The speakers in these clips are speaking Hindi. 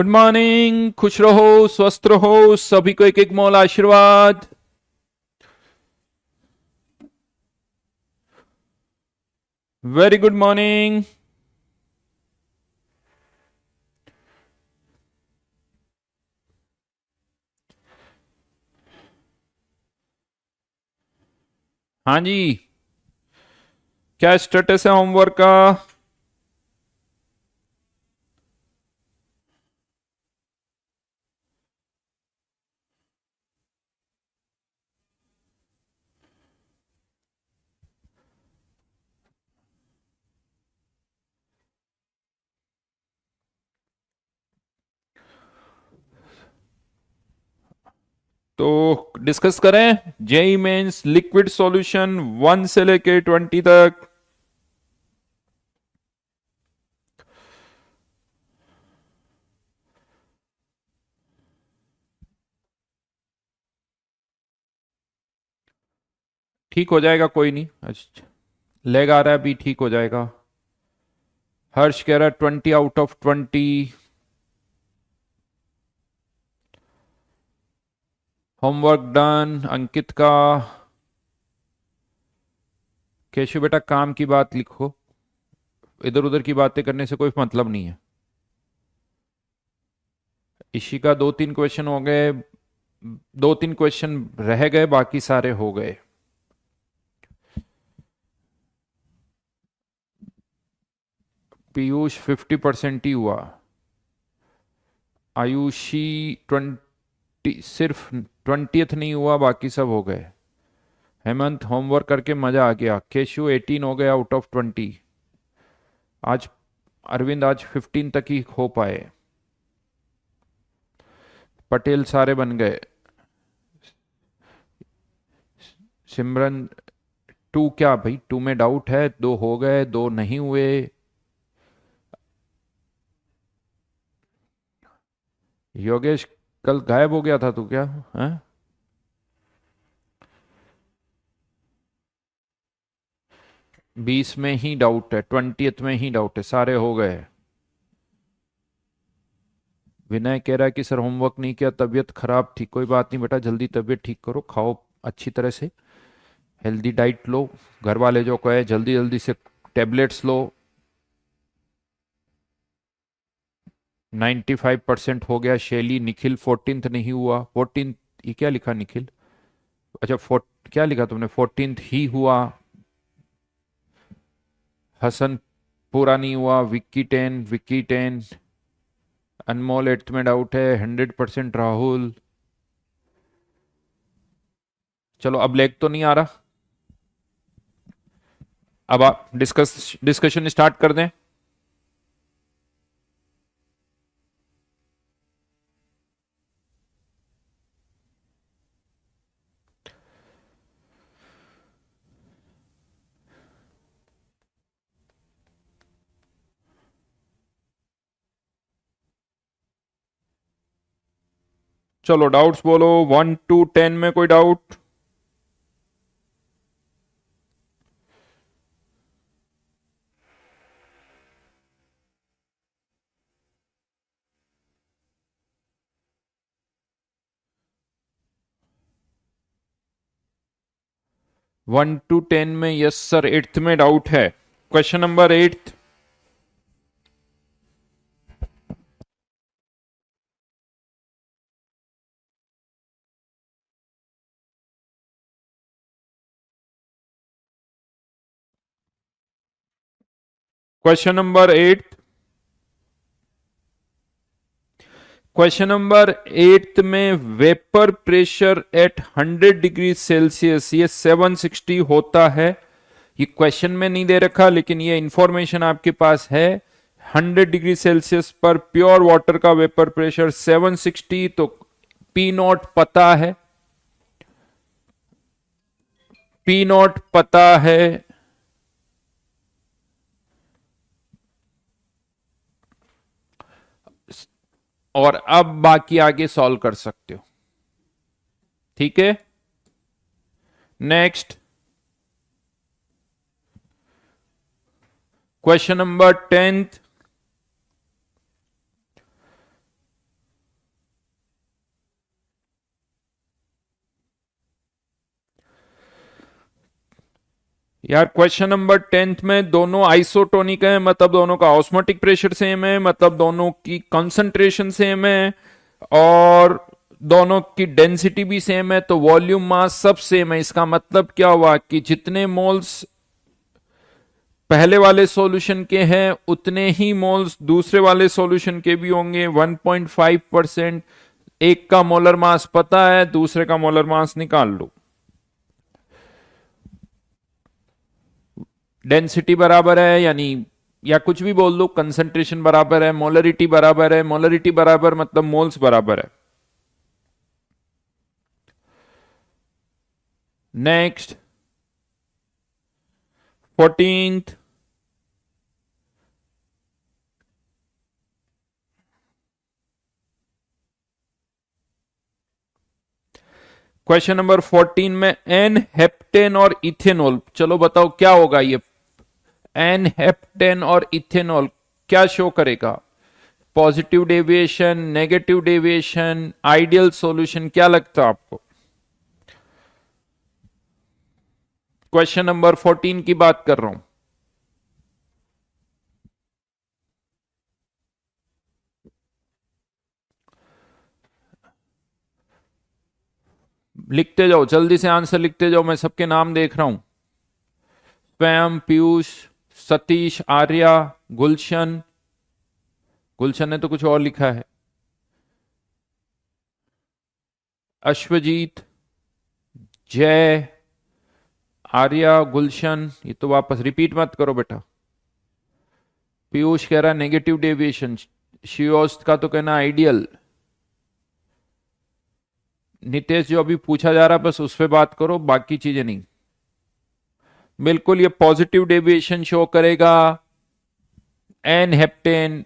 Good morning. खुश रहो, स्वस्थ रहो, सभी को एक एक मोल आशीर्वाद। Very good morning. हाँ जी, क्या स्टेटस है होमवर्क का? तो डिस्कस करें। जेई मेंस लिक्विड सॉल्यूशन 1 से लेके 20 तक। ठीक हो जाएगा, कोई नहीं। अच्छा, लेग आ रहा है, अभी ठीक हो जाएगा। हर्ष कह रहा है 20 आउट ऑफ 20। होमवर्क डन अंकित का। केशव बेटा, काम की बात लिखो, इधर उधर की बातें करने से कोई मतलब नहीं है। इसी का 2-3 क्वेश्चन हो गए, 2-3 क्वेश्चन रह गए, बाकी सारे हो गए। पीयूष 50% ही हुआ। आयुषी 20, सिर्फ 20th नहीं हुआ, बाकी सब हो गए। हेमंत होमवर्क करके मजा आ गया। केशु 18 हो गया आउट ऑफ 20। आज अरविंद आज 15 तक ही हो पाए। पटेल सारे बन गए। सिमरन 2, क्या भाई 2 में डाउट है? 2 हो गए, 2 नहीं हुए। योगेश कल गायब हो गया था तू क्या है? 20 में ही डाउट है, 20th में ही डाउट है, सारे हो गए। विनय कह रहा है कि सर होमवर्क नहीं किया, तबीयत खराब थी। कोई बात नहीं बेटा, जल्दी तबीयत ठीक करो, खाओ अच्छी तरह से, हेल्दी डाइट लो। घर वाले जो कहे जल्दी जल्दी से टेबलेट्स लो। 95% हो गया। शैली निखिल 14th नहीं हुआ। 14th, ये क्या लिखा निखिल? अच्छा क्या लिखा तुमने? 14th ही हुआ। हसन पूरा नहीं हुआ। विक्की 10। अनमोल 8th में डाउट है। 100% राहुल। चलो अब लेग तो नहीं आ रहा। अब आप डिस्कशन स्टार्ट कर दें। चलो डाउट्स बोलो, 1 to 10 में कोई डाउट? वन टू टेन में यस सर। 8th में डाउट है। Question number 8। Question number 8। Question number 8 में vapour pressure at 100 degree Celsius, ये 760 होता है। ये क्वेश्चन में नहीं दे रखा, लेकिन ये इंफॉर्मेशन आपके पास है। 100 डिग्री सेल्सियस पर प्योर वाटर का वेपर प्रेशर 760, तो पी नॉट पता है। पी नॉट पता है। और अब बाकी आगे सॉल्व कर सकते हो। ठीक है, नेक्स्ट। Question number 10। यार क्वेश्चन नंबर 10th में दोनों आइसोटोनिक है, मतलब दोनों का ऑस्मोटिक प्रेशर सेम है, मतलब दोनों की कंसंट्रेशन सेम है, और दोनों की डेंसिटी भी सेम है, तो वॉल्यूम मास सब सेम है। इसका मतलब क्या हुआ कि जितने मोल्स पहले वाले सॉल्यूशन के हैं उतने ही मोल्स दूसरे वाले सॉल्यूशन के भी होंगे। 1.5%। एक का मोलर मास पता है, दूसरे का मोलर मास निकाल लो। डेंसिटी बराबर है यानी, या कुछ भी बोल दो, कंसंट्रेशन बराबर है, मोलरिटी बराबर है, मोलरिटी बराबर मतलब मोल्स बराबर है। Next 14th। क्वेश्चन नंबर 14 में एन हेप्टेन और इथेनॉल, चलो बताओ क्या होगा ये। एन हेप्टेन और इथेनॉल क्या शो करेगा? Positive deviation, negative deviation, ideal solution, क्या लगता है आपको? क्वेश्चन नंबर 14 की बात कर रहा हूं। लिखते जाओ, जल्दी से आंसर लिखते जाओ, मैं सबके नाम देख रहा हूं। स्वयं, पीयूष, सतीश, आर्या, गुलशन। गुलशन ने तो कुछ और लिखा है। अश्वजीत, जय, आर्या, गुलशन, ये तो वापस रिपीट मत करो बेटा। पीयूष कह रहा है नेगेटिव डेविएशन, शियोस्त का तो कहना आइडियल। नितेश जो अभी पूछा जा रहा है बस उस पर बात करो, बाकी चीजें नहीं। बिल्कुल ये पॉजिटिव डेविएशन शो करेगा। N heptane,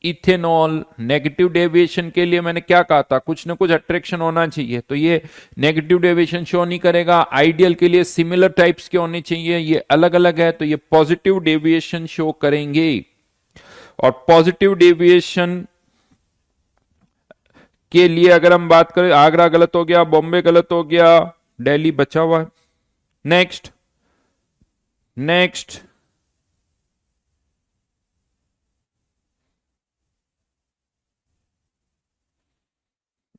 ethanol. Negative deviation के लिए मैंने क्या कहा था, कुछ ना कुछ अट्रैक्शन होना चाहिए, तो ये नेगेटिव डेविएशन शो नहीं करेगा। आइडियल के लिए सिमिलर टाइप्स के होने चाहिए, ये अलग अलग है, तो ये पॉजिटिव डेविएशन शो करेंगे। और पॉजिटिव डेविएशन के लिए अगर हम बात करें, आगरा गलत हो गया, बॉम्बे गलत हो गया, दिल्ली बचा हुआ है। नेक्स्ट नेक्स्ट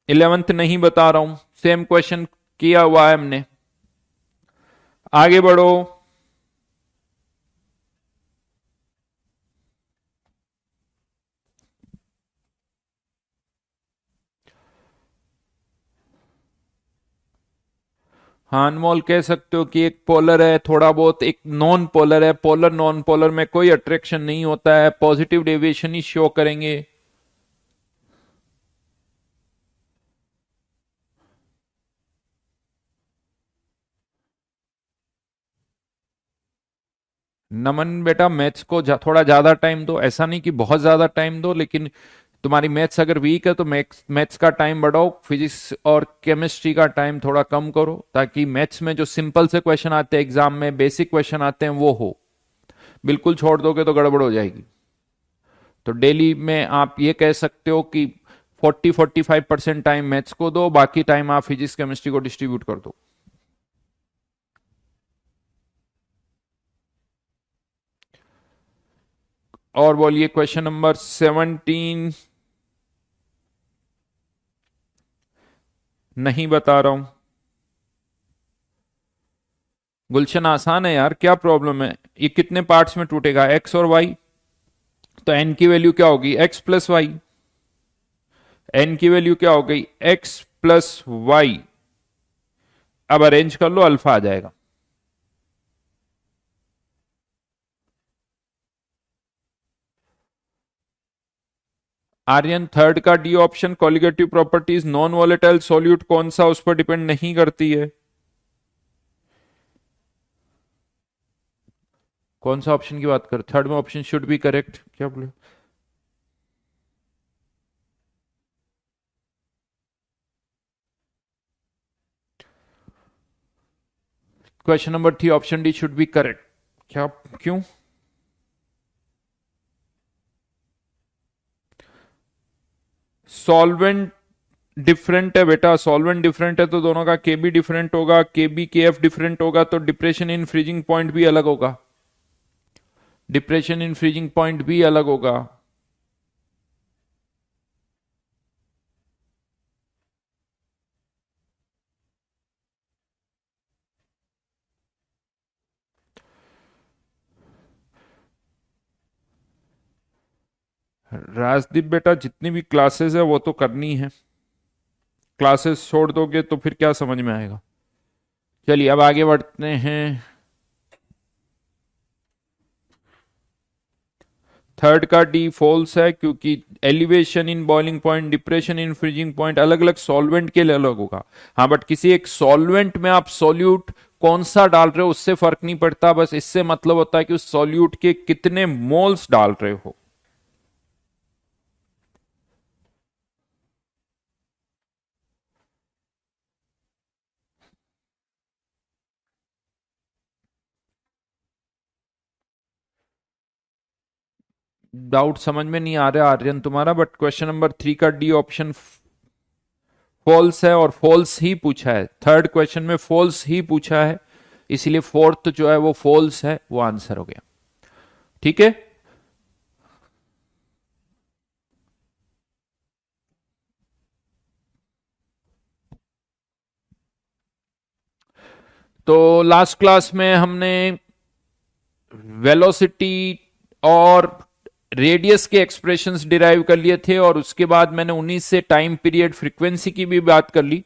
11th नहीं बता रहा हूं, सेम क्वेश्चन किया हुआ है हमने। आगे बढ़ो। हाँ, अनमोल कह सकते हो कि एक पोलर है थोड़ा बहुत, एक नॉन पोलर है। पोलर नॉन पोलर में कोई अट्रैक्शन नहीं होता है, पॉजिटिव डेविएशन ही शो करेंगे। नमन बेटा, मैथ्स को थोड़ा ज्यादा टाइम दो, ऐसा नहीं कि बहुत ज्यादा टाइम दो, लेकिन तुम्हारी मैथ्स अगर वीक है तो मैथ्स मैथ्स का टाइम बढ़ाओ, फिजिक्स और केमिस्ट्री का टाइम थोड़ा कम करो, ताकि मैथ्स में जो सिंपल से क्वेश्चन आते हैं एग्जाम में, बेसिक क्वेश्चन आते हैं, वो हो। बिल्कुल छोड़ दोगे तो गड़बड़ हो जाएगी। तो डेली में आप ये कह सकते हो कि 40-45% टाइम मैथ्स को दो, बाकी टाइम आप फिजिक्स केमिस्ट्री को डिस्ट्रीब्यूट कर दो। और बोलिए क्वेश्चन नंबर 17। नहीं बता रहा हूं। गुलशन आसान है यार, क्या प्रॉब्लम है? ये कितने पार्ट्स में टूटेगा, एक्स और वाई? तो एन की वैल्यू क्या होगी, एक्स प्लस वाई। एन की वैल्यू क्या हो गई, एक्स प्लस वाई। अब अरेंज कर लो, अल्फा आ जाएगा। आर्यन थर्ड का D option, colligative properties non volatile solute कौन सा, उस पर डिपेंड नहीं करती है। कौन सा ऑप्शन की बात कर, थर्ड में ऑप्शन शुड बी करेक्ट, क्या बोले? Question number 3 option D should be correct, क्या? क्यों? सॉल्वेंट डिफरेंट है बेटा, सॉल्वेंट डिफरेंट है तो दोनों का के बी डिफरेंट होगा, के बी के एफ डिफरेंट होगा तो डिप्रेशन इन फ्रीजिंग पॉइंट भी अलग होगा, डिप्रेशन इन फ्रीजिंग पॉइंट भी अलग होगा। राजदीप बेटा जितनी भी क्लासेस है वो तो करनी है, क्लासेस छोड़ दोगे तो फिर क्या समझ में आएगा। चलिए अब आगे बढ़ते हैं। थर्ड का डी फॉल्स है क्योंकि elevation in boiling point, depression in freezing point अलग अलग सॉल्वेंट के लिए अलग होगा। हाँ बट किसी एक सॉल्वेंट में आप सॉल्यूट कौन सा डाल रहे हो उससे फर्क नहीं पड़ता, बस इससे मतलब होता है कि उस सॉल्यूट के कितने मोल्स डाल रहे हो। डाउट समझ में नहीं आ रहा आर्यन तुम्हारा, बट क्वेश्चन नंबर 3 का डी ऑप्शन फॉल्स है और फॉल्स ही पूछा है, थर्ड क्वेश्चन में फॉल्स ही पूछा है, इसीलिए फोर्थ जो है वो फॉल्स है, वो आंसर हो गया। ठीक है। तो लास्ट क्लास में हमने वेलोसिटी और रेडियस के एक्सप्रेशंस डिराइव कर लिए थे और उसके बाद मैंने 19 से टाइम पीरियड फ्रीक्वेंसी की भी बात कर ली।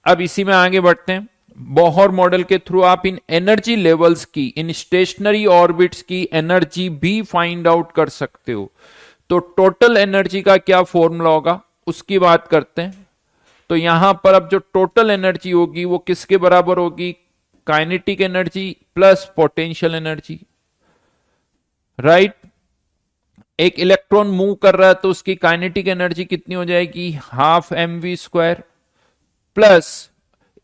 अब इसी में आगे बढ़ते हैं। बोहर मॉडल के थ्रू आप इन एनर्जी लेवल्स की, इन स्टेशनरी ऑर्बिट्स की एनर्जी भी फाइंड आउट कर सकते हो। तो टोटल एनर्जी का क्या फॉर्मूला होगा उसकी बात करते हैं। तो यहां पर अब जो टोटल एनर्जी होगी वो किसके बराबर होगी, kinetic energy plus potential energy, right. एक इलेक्ट्रॉन मूव कर रहा है तो उसकी काइनेटिक एनर्जी कितनी हो जाएगी, half m we square, plus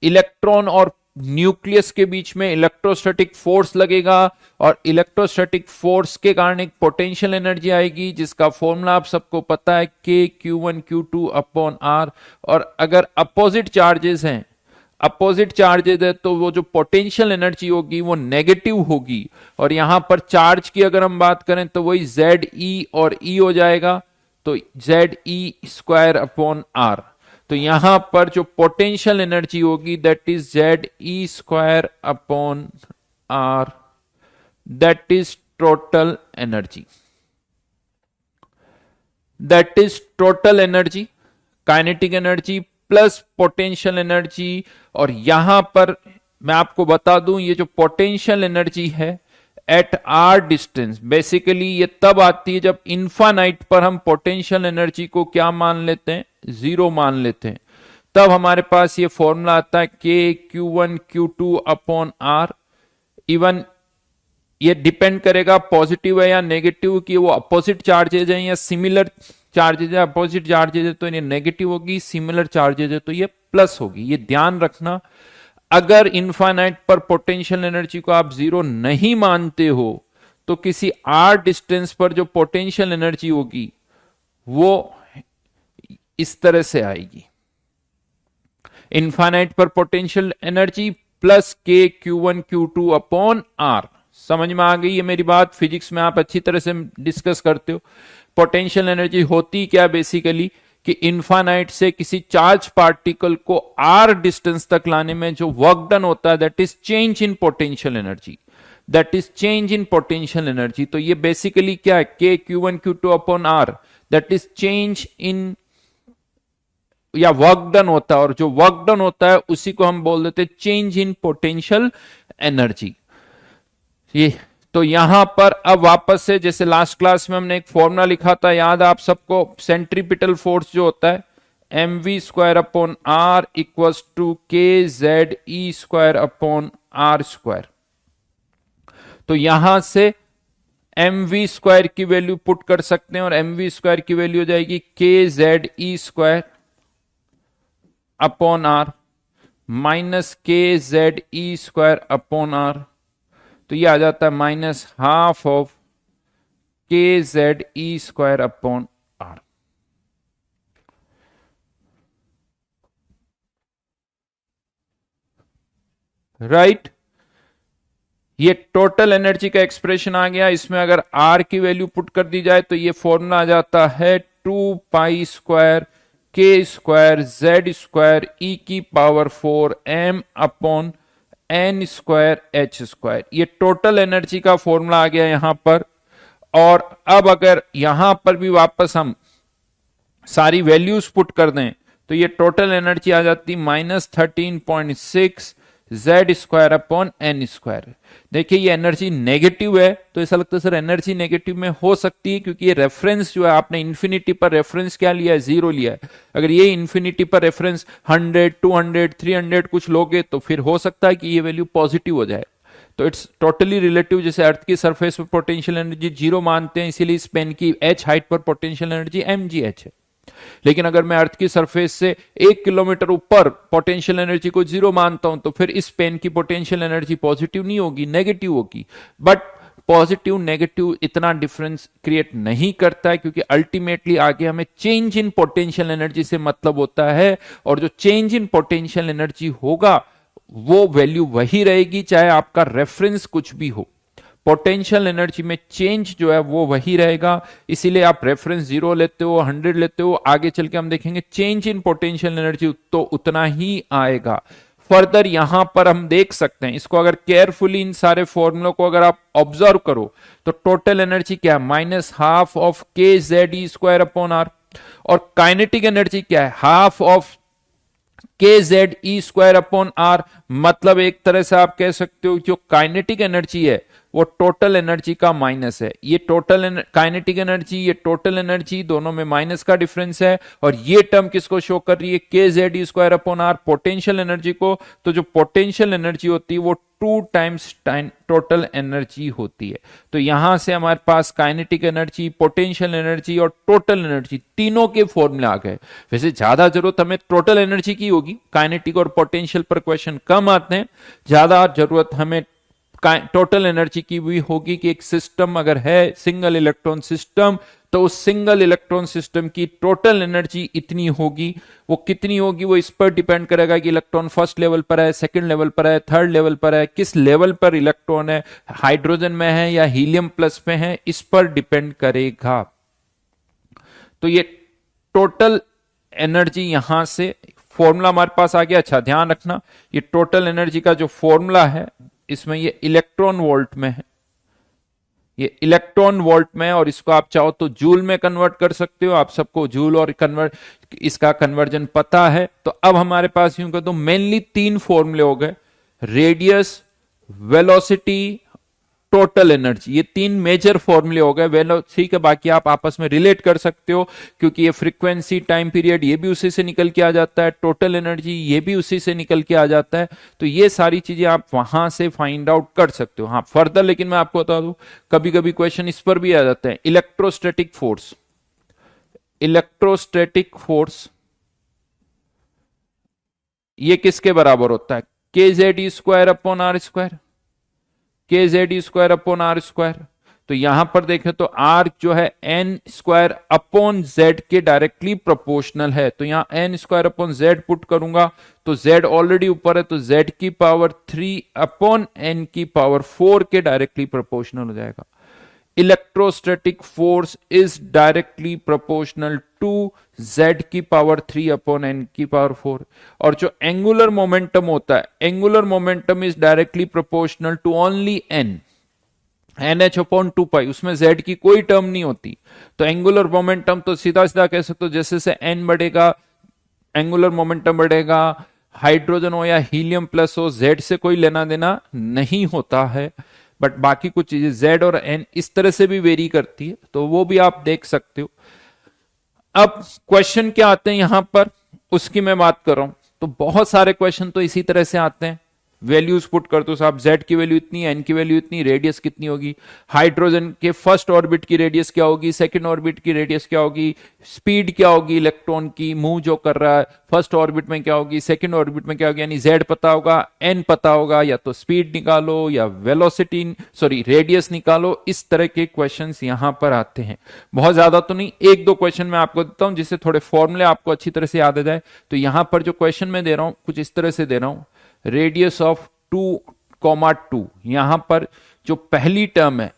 electron और न्यूक्लियस के बीच में इलेक्ट्रोस्टैटिक फोर्स लगेगा और इलेक्ट्रोस्टैटिक फोर्स के कारण एक पोटेंशियल एनर्जी आएगी जिसका फॉर्मूला आप सबको पता है, k q one q two upon R. और अगर अपोजिट चार्जेस हैं, अपोजिट चार्जेस है तो वो जो पोटेंशियल एनर्जी होगी वो नेगेटिव होगी। और यहां पर चार्ज की अगर हम बात करें तो वही जेड ई और ई हो जाएगा, तो Z E square upon R. तो यहां पर जो पोटेंशियल एनर्जी होगी that is Z E square upon R, that is total energy, that is total energy, kinetic energy plus potential energy. और यहां पर मैं आपको बता दूं ये जो पोटेंशियल एनर्जी है एट आर डिस्टेंस, बेसिकली ये तब आती है जब इन्फानाइट पर हम पोटेंशियल एनर्जी को क्या मान लेते हैं, जीरो मान लेते हैं। तब हमारे पास ये फॉर्मूला आता है k q one q two upon R. Even ये डिपेंड करेगा पॉजिटिव है या नेगेटिव कि वो अपोजिट चार्जेज है या सिमिलर चार्जेज है। अपोजिट चार्जेज है तो ये नेगेटिव होगी, सिमिलर चार्जेज है तो ये प्लस होगी। ये ध्यान रखना, अगर इनफाइनाइट पर पोटेंशियल एनर्जी को आप जीरो नहीं मानते हो तो किसी आर डिस्टेंस पर जो पोटेंशियल एनर्जी होगी वो इस तरह से आएगी, इनफाइनाइट पर potential energy plus k q one q two upon R. समझ में आ गई है मेरी बात, फिजिक्स में आप अच्छी तरह से डिस्कस करते हो। पोटेंशियल एनर्जी होती क्या बेसिकली कि इनफाइनाइट से किसी चार्ज पार्टिकल को आर डिस्टेंस तक लाने में जो वर्क डन होता है that is change in potential energy, that is change in potential energy. तो ये बेसिकली क्या है, k q one q two upon R, that is change in या वर्क डन होता है, और जो वर्क डन होता है उसी को हम बोल देते चेंज इन पोटेंशियल एनर्जी। ये तो यहां पर अब वापस से जैसे लास्ट क्लास में हमने एक फॉर्मूला लिखा था, याद आप सबको, सेंट्रीपिटल फोर्स जो होता है M we square upon R equal to K Z E square upon R square. तो यहां से एम वी स्क्वायर की वैल्यू पुट कर सकते हैं और एम वी स्क्वायर की वैल्यू हो जाएगी K Z E square upon R minus K Z E square upon R. तो ये आ जाता है माइनस हाफ ऑफ के Z E square upon R. Right. ये टोटल एनर्जी का एक्सप्रेशन आ गया। इसमें अगर आर की वैल्यू पुट कर दी जाए तो ये फॉर्मूला आ जाता है 2 pi square k square Z square E की power 4 m upon n square h square. ये टोटल एनर्जी का फॉर्मूला आ गया यहां पर। और अब अगर यहां पर भी वापस हम सारी वैल्यूज पुट कर दें तो ये टोटल एनर्जी आ जाती -13.6 Z square upon n square. देखिए ये एनर्जी नेगेटिव है तो ऐसा लगता है सर एनर्जी नेगेटिव में हो सकती है क्योंकि ये रेफरेंस जो है आपने इन्फिनिटी पर रेफरेंस क्या लिया है, 0 लिया है। अगर ये इन्फिनिटी पर रेफरेंस 100, 200, 300 कुछ लोगे तो फिर हो सकता है कि ये वैल्यू पॉजिटिव हो जाए। तो इट्स टोटली रिलेटिव। जैसे अर्थ की सरफेस पर पोटेंशियल एनर्जी 0 मानते हैं, इसीलिए इस पेन की h हाइट पर पोटेंशियल एनर्जी mgh है। लेकिन अगर मैं अर्थ की सरफेस से 1 किलोमीटर ऊपर पोटेंशियल एनर्जी को 0 मानता हूं तो फिर इस पेन की पोटेंशियल एनर्जी पॉजिटिव नहीं होगी, नेगेटिव होगी। बट पॉजिटिव नेगेटिव इतना डिफरेंस क्रिएट नहीं करता है क्योंकि अल्टीमेटली आगे हमें चेंज इन पोटेंशियल एनर्जी से मतलब होता है। और जो चेंज इन पोटेंशियल एनर्जी होगा वो वैल्यू वही रहेगी चाहे आपका रेफरेंस कुछ भी हो। पोटेंशियल एनर्जी में चेंज जो है वो वही रहेगा। इसीलिए आप रेफरेंस 0 लेते हो, 100 लेते हो, आगे चल के हम देखेंगे चेंज इन पोटेंशियल एनर्जी तो उतना ही आएगा। फर्दर यहां पर हम देख सकते हैं इसको, अगर केयरफुली इन सारे फॉर्मूलों को अगर आप ऑब्जर्व करो तो टोटल एनर्जी क्या है, -12 ऑफ के Z E square upon R. और काइनेटिक एनर्जी क्या है, हाफ ऑफ के Z E square upon R. मतलब एक तरह से आप कह सकते हो जो काइनेटिक एनर्जी है वो टोटल एनर्जी का माइनस है। ये टोटल काइनेटिक एनर्जी, ये टोटल एनर्जी, दोनों में माइनस का डिफरेंस है। और ये टर्म किसको शो कर रही है, के Z E square upon R, potential energy को। तो जो पोटेंशियल एनर्जी होती है वो 2 टाइम्स टोटल एनर्जी होती है। तो यहां से हमारे पास काइनेटिक एनर्जी, पोटेंशियल एनर्जी और टोटल एनर्जी तीनों के फॉर्मूले आ गए। वैसे ज्यादा जरूरत हमें टोटल एनर्जी की होगी, काइनेटिक और पोटेंशियल पर क्वेश्चन कम आते हैं। ज्यादा जरूरत हमें टोटल एनर्जी की भी होगी कि एक सिस्टम अगर है सिंगल इलेक्ट्रॉन सिस्टम तो उस सिंगल इलेक्ट्रॉन सिस्टम की टोटल एनर्जी इतनी होगी। वो कितनी होगी वो इस पर डिपेंड करेगा कि इलेक्ट्रॉन फर्स्ट लेवल पर है, सेकंड लेवल पर है, थर्ड लेवल पर है, किस लेवल पर इलेक्ट्रॉन है, हाइड्रोजन में है या हीलियम प्लस में है, इस पर डिपेंड करेगा। तो ये टोटल एनर्जी यहां से फॉर्मूला हमारे पास आ गया। अच्छा ध्यान रखना ये टोटल एनर्जी का जो फॉर्मूला है इसमें ये इलेक्ट्रॉन वोल्ट में है, ये इलेक्ट्रॉन वोल्ट में है। और इसको आप चाहो तो जूल में कन्वर्ट कर सकते हो। आप सबको जूल और इसका कन्वर्जन पता है। तो अब हमारे पास यूं कह दो मेनली 3 फॉर्मूले हो गए, रेडियस, वेलोसिटी, टोटल एनर्जी। ये 3 मेजर फॉर्मूले हो गए। वेलोसिटी के बाकी आप आपस में रिलेट कर सकते हो क्योंकि ये फ्रीक्वेंसी, टाइम पीरियड ये भी उसी से निकल के आ जाता है, टोटल एनर्जी ये भी उसी से निकल के आ जाता है। तो ये सारी चीजें आप वहां से फाइंड आउट कर सकते हो। हाँ फर्दर लेकिन मैं आपको बता दूं कभी कभी क्वेश्चन इस पर भी आ जाते हैं, इलेक्ट्रोस्टैटिक फोर्स। इलेक्ट्रोस्टैटिक फोर्स ये किसके बराबर होता है, के Z E square upon R square, K Z square upon R square. तो यहां पर देखें तो आर जो है एन स्क्वायर अपॉन जेड के डायरेक्टली प्रोपोर्शनल है। तो यहां N square upon Z put करूंगा तो जेड ऑलरेडी ऊपर है तो जेड की पावर 3 अपॉन एन की पावर 4 के डायरेक्टली प्रोपोर्शनल हो जाएगा। Electrostatic force is directly proportional to z की पावर 3 अपॉन n की पावर 4। और जो एंगुलर मोमेंटम होता है, angular momentum is directly proportional to only n, NH upon 2 pi, उसमें z की कोई टर्म नहीं होती। तो एंगुलर मोमेंटम तो सीधा सीधा कह सकते हो जैसे से n बढ़ेगा एंगुलर मोमेंटम बढ़ेगा। हाइड्रोजन हो या हीलियम प्लस हो, z से कोई लेना देना नहीं होता है। बट बाकी कुछ चीजें z और n इस तरह से भी वेरी करती है, तो वो भी आप देख सकते हो। अब क्वेश्चन क्या आते हैं यहां पर उसकी मैं बात कर रहा हूं। तो बहुत सारे क्वेश्चन तो इसी तरह से आते हैं, वैल्यूज पुट कर दो साहब, z की वैल्यू इतनी, n की वैल्यू इतनी, रेडियस कितनी होगी, हाइड्रोजन के फर्स्ट ऑर्बिट की रेडियस क्या होगी, सेकंड ऑर्बिट की रेडियस क्या होगी, स्पीड क्या होगी इलेक्ट्रॉन की, मूव जो कर रहा है फर्स्ट ऑर्बिट में क्या होगी, सेकंड ऑर्बिट में क्या होगी, यानी z पता होगा, n पता होगा, या तो स्पीड निकालो या वेलोसिटी रेडियस निकालो। इस तरह के क्वेश्चंस यहां पर आते हैं। बहुत ज्यादा तो नहीं, 1-2 क्वेश्चन मैं आपको देता हूं जिससे थोड़े फॉर्मूले आपको अच्छी तरह से याद आ जाए। तो यहां पर जो क्वेश्चन मैं दे रहा हूं कुछ इस तरह से दे रहा हूं, रेडियस ऑफ 2,2 यहां पर जो पहली टर्म है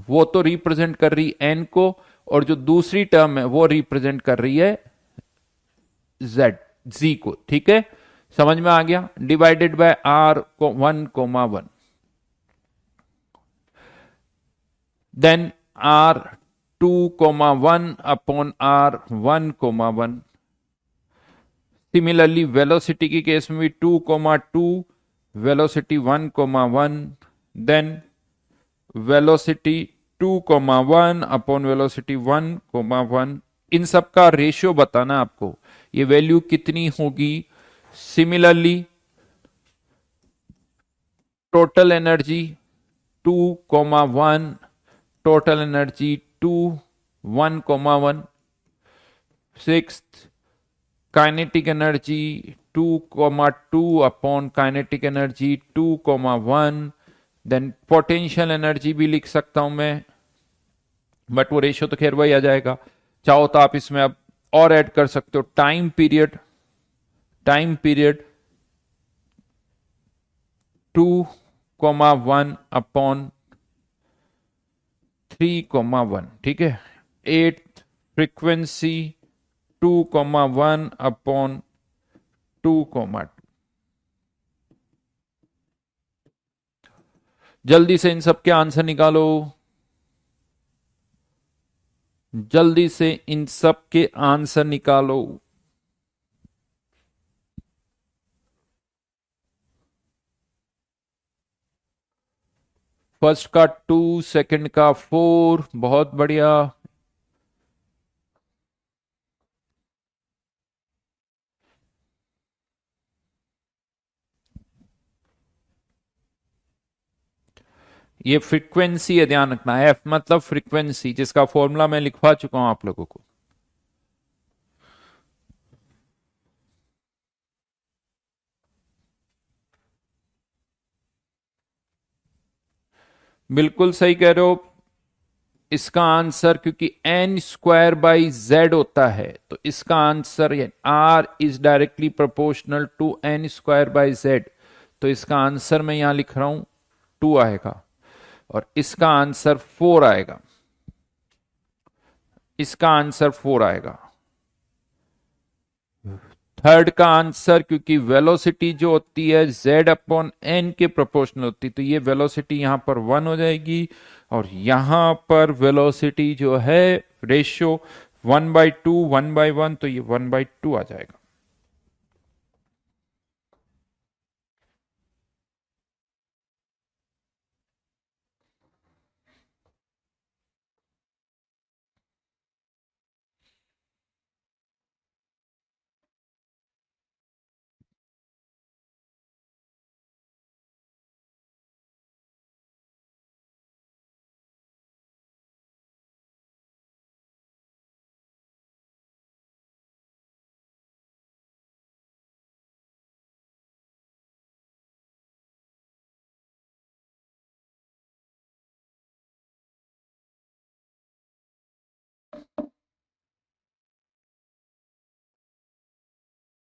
वो तो रिप्रेजेंट कर रही एन को, और जो दूसरी टर्म है वो रिप्रेजेंट कर रही है जेड जी को। ठीक है, समझ में आ गया। डिवाइडेड बाय आर को 1,1, then R 2,1 upon R 1,1। Similarly velocity की केस में भी 2,2, velocity 1,1, then velocity 2,1 upon velocity 1,1। इन सब का रेशियो बताना आपको, ये वैल्यू कितनी होगी। Similarly total energy 2,1, total energy 2, 1,1। Sixth kinetic energy 2,2 upon kinetic energy 2,1। Then potential energy भी लिख सकता हूं मैं, बट वो रेशियो तो खैर वही आ जाएगा। चाहो तो आप इसमें अब और ऐड कर सकते हो। Time period 2,1 upon 3,1। ठीक है। At frequency 2,1 upon 2,2। जल्दी से इन सब के आंसर निकालो, जल्दी से इन सब के आंसर निकालो। फर्स्ट का 2, सेकंड का 4, बहुत बढ़िया। ये फ्रीक्वेंसी है, ध्यान रखना। एफ मतलब फ्रीक्वेंसी, जिसका फॉर्मूला मैं लिखवा चुका हूं आप लोगों को। बिल्कुल सही कह रहे हो। इसका आंसर, क्योंकि एन स्क्वायर बाई जेड होता है, तो इसका answer R is directly proportional to n square by Z. तो इसका आंसर मैं यहां लिख रहा हूं 2 आएगा, और इसका आंसर 4 आएगा। इसका आंसर 4 आएगा। थर्ड का आंसर, क्योंकि वेलोसिटी जो होती है z अपॉन एन के प्रोपोर्शनल होती है, तो ये वेलोसिटी यहां पर 1 हो जाएगी, और यहां पर वेलोसिटी जो है रेशियो 1/2, 1/1, तो ये 1/2 आ जाएगा।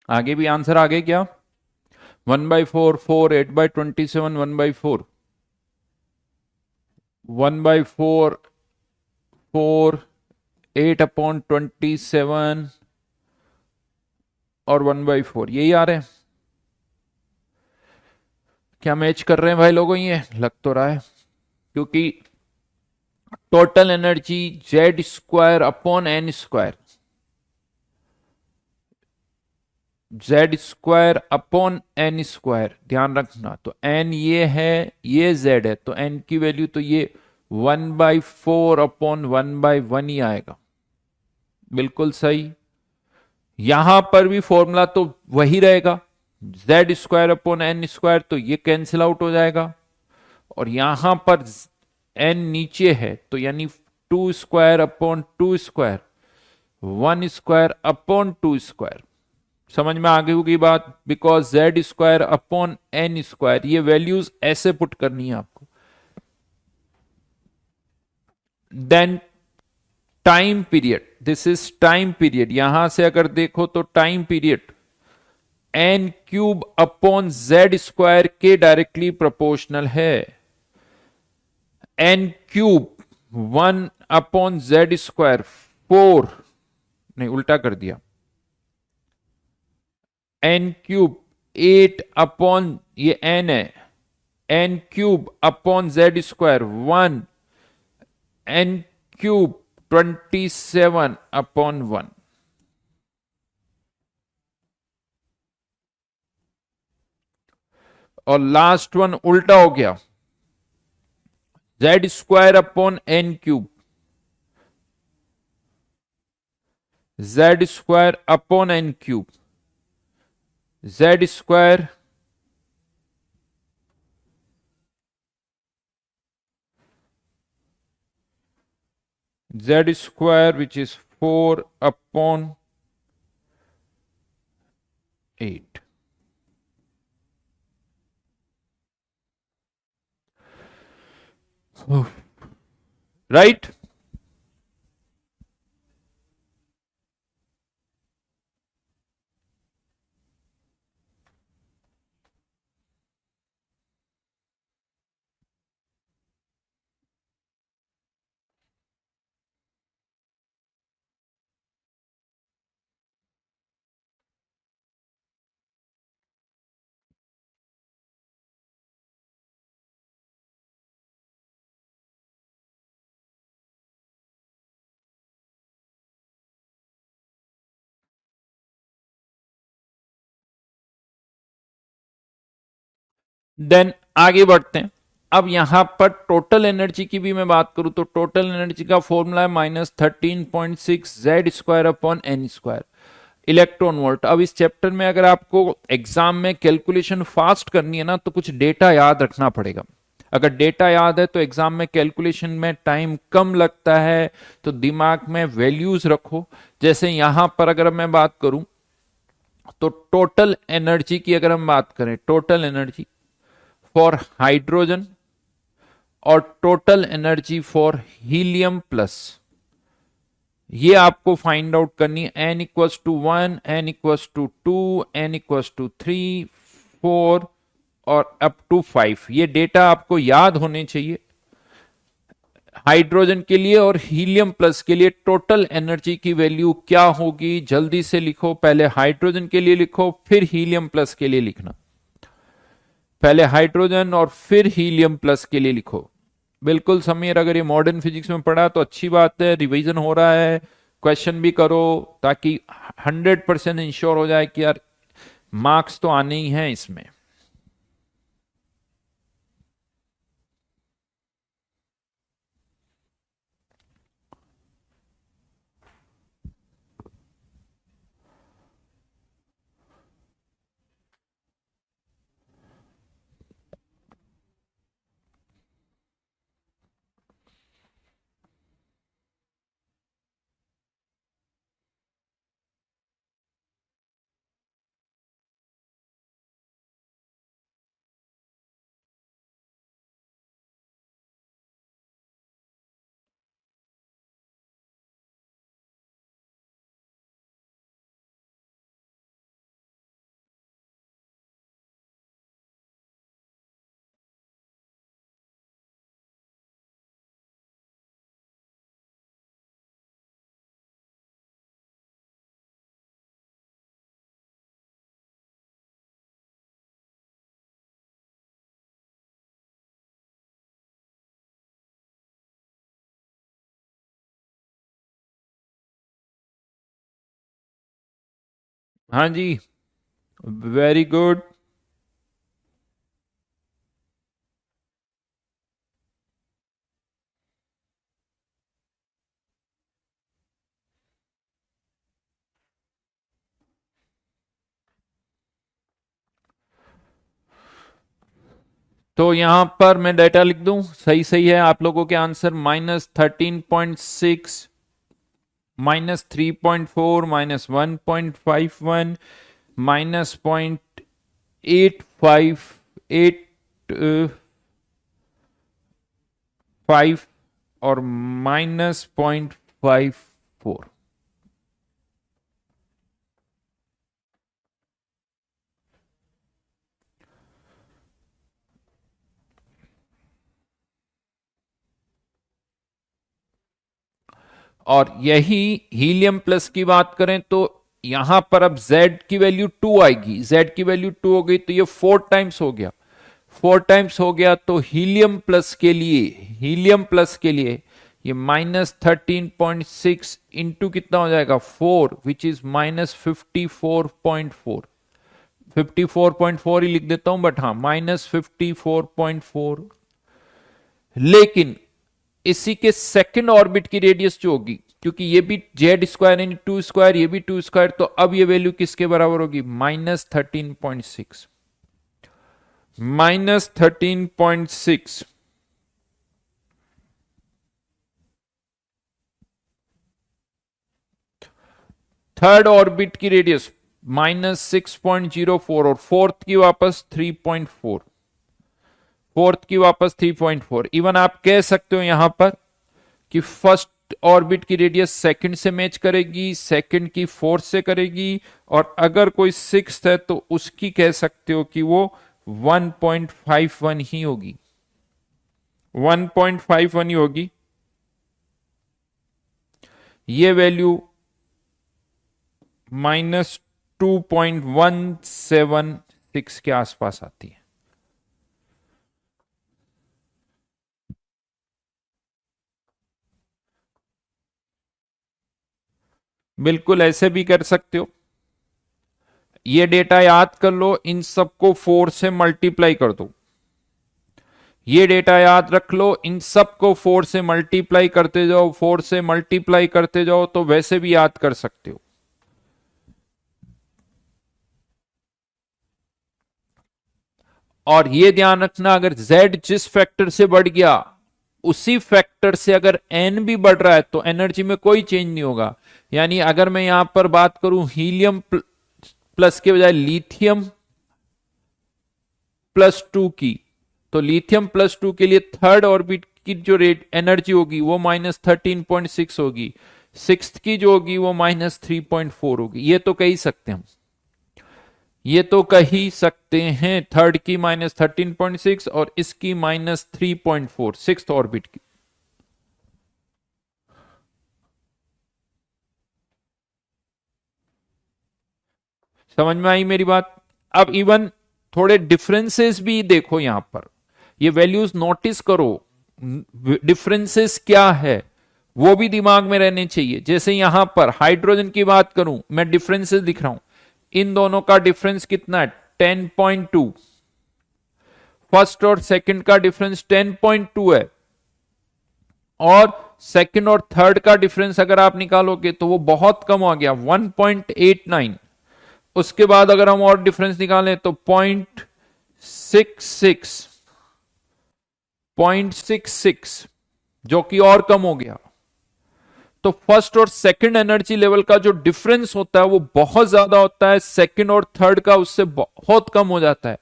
आगे भी आंसर आ गए क्या? 1/4, 4, 8/27, 1/4, 1/4, 4, 8/27 और 1/4, यही आ रहे हैं। क्या मैच कर रहे हैं भाई लोगों? ये लग तो रहा है, क्योंकि total energy Z square upon n square, Z square upon n square, ध्यान रखना। तो एन ये है, ये जेड है, तो एन की वैल्यू तो ये 1/4 अपॉन 1/1 ही आएगा। बिल्कुल सही। यहां पर भी फॉर्मूला तो वही रहेगा, Z square upon n square, तो ये कैंसिल आउट हो जाएगा। और यहां पर एन नीचे है, तो यानी 2 square upon 2 square, 1 square upon 2 square. समझ में आ गई होगी बात? Because Z square upon n square, ये वैल्यूज ऐसे पुट करनी है आपको। Then time period, this is time period. यहां से अगर देखो तो time period n cube upon Z square के डायरेक्टली प्रोपोर्शनल है। एन क्यूब 1/z², 4, नहीं उल्टा कर दिया, एन क्यूब 8 ये एन है, n cube upon z², 1, n cube 27/1। और लास्ट वन उल्टा हो गया, z² upon n cube, z² upon n cube, z² z² which is 4/8। Right. Then आगे बढ़ते हैं। अब यहां पर टोटल एनर्जी की भी मैं बात करूं तो टोटल एनर्जी का फॉर्मूला है -13.6 z² upon n², electron volt. अब इस चैप्टर में अगर आपको एग्जाम में कैलकुलेशन फास्ट करनी है ना तो कुछ डेटा याद रखना पड़ेगा। अगर डेटा याद है तो एग्जाम में कैलकुलेशन में टाइम कम लगता है, तो दिमाग में वैल्यूज रखो। जैसे यहां पर अगर मैं बात करूं तो टोटल एनर्जी की अगर हम बात करें, टोटल एनर्जी फॉर हाइड्रोजन और total energy for helium plus, ये आपको फाइंड आउट करनी है। n=1, n=2, n=3, 4 और अप टू 5। ये डेटा आपको याद होने चाहिए। हाइड्रोजन के लिए और हीलियम प्लस के लिए टोटल एनर्जी की वैल्यू क्या होगी, जल्दी से लिखो। पहले हाइड्रोजन के लिए लिखो, फिर हीलियम प्लस के लिए लिखना। पहले हाइड्रोजन और फिर हीलियम प्लस के लिए लिखो। बिल्कुल समीर, अगर ये मॉडर्न फिजिक्स में पढ़ा तो अच्छी बात है, रिवीजन हो रहा है, क्वेश्चन भी करो ताकि 100% इंश्योर हो जाए कि यार मार्क्स तो आने ही हैं इसमें। हाँ जी, वेरी गुड। तो यहां पर मैं डेटा लिख दूं, सही सही है आप लोगों के आंसर। -13.6, -3.4, -1.51, -0.8585 और -0.54। और यही हीलियम प्लस की बात करें तो यहां पर अब Z की वैल्यू 2 आएगी, Z की वैल्यू 2 हो गई तो ये 4 टाइम्स हो गया, 4 टाइम्स हो गया। तो हीलियम प्लस के लिए ये -13.6 इंटू कितना हो जाएगा 4, विच इज -54.4, 54.4 ही लिख देता हूं, बट हाँ -54.4। लेकिन इसी के सेकंड ऑर्बिट की रेडियस जो होगी, क्योंकि ये भी जेड स्क्वायर यानी 2 स्क्वायर, ये भी 2 स्क्वायर, तो अब ये वैल्यू किसके बराबर होगी, -13.6, -13.6। थर्ड ऑर्बिट की रेडियस -6.04 और फोर्थ की वापस 3.4, फोर्थ की वापस 3.4। इवन आप कह सकते हो यहां पर कि फर्स्ट ऑर्बिट की रेडियस सेकंड से मैच करेगी, सेकंड की फोर्थ से करेगी, और अगर कोई सिक्स्थ है तो उसकी कह सकते हो कि वो 1.51 ही होगी, 1.51 ही होगी। ये वैल्यू -2.176 के आसपास आती है। बिल्कुल ऐसे भी कर सकते हो, ये डेटा याद कर लो, इन सबको 4 से मल्टीप्लाई कर दो, ये डेटा याद रख लो, इन सबको 4 से मल्टीप्लाई करते जाओ, 4 से मल्टीप्लाई करते जाओ, तो वैसे भी याद कर सकते हो। और ये ध्यान रखना, अगर Z जिस फैक्टर से बढ़ गया उसी फैक्टर से अगर N भी बढ़ रहा है तो एनर्जी में कोई चेंज नहीं होगा। यानी अगर मैं यहां पर बात करूं हीलियम प्लस के बजाय लिथियम +2 की, तो लिथियम +2 के लिए थर्ड ऑर्बिट की जो रेट एनर्जी होगी वो -13.6 होगी, सिक्स्थ की जो होगी वो -3.4 होगी। ये तो कह ही सकते हैं हम, ये तो कह ही सकते हैं, थर्ड की -13.6 और इसकी -3.4 सिक्स्थ ऑर्बिट की। समझ में आई मेरी बात? अब इवन थोड़े डिफरेंसेस भी देखो यहां पर, ये वैल्यूज नोटिस करो, डिफरेंसेस क्या है वो भी दिमाग में रहने चाहिए। जैसे यहां पर हाइड्रोजन की बात करूं, मैं डिफरेंसेस दिख रहा हूं, इन दोनों का डिफरेंस कितना है 10.2, फर्स्ट और सेकंड का डिफरेंस 10.2 है, और सेकंड और थर्ड का डिफरेंस अगर आप निकालोगे तो वो बहुत कम हो गया 1.89। उसके बाद अगर हम और डिफरेंस निकालें तो 0.66 जो कि और कम हो गया। तो फर्स्ट और सेकंड एनर्जी लेवल का जो डिफरेंस होता है वो बहुत ज्यादा होता है, सेकंड और थर्ड का उससे बहुत कम हो जाता है,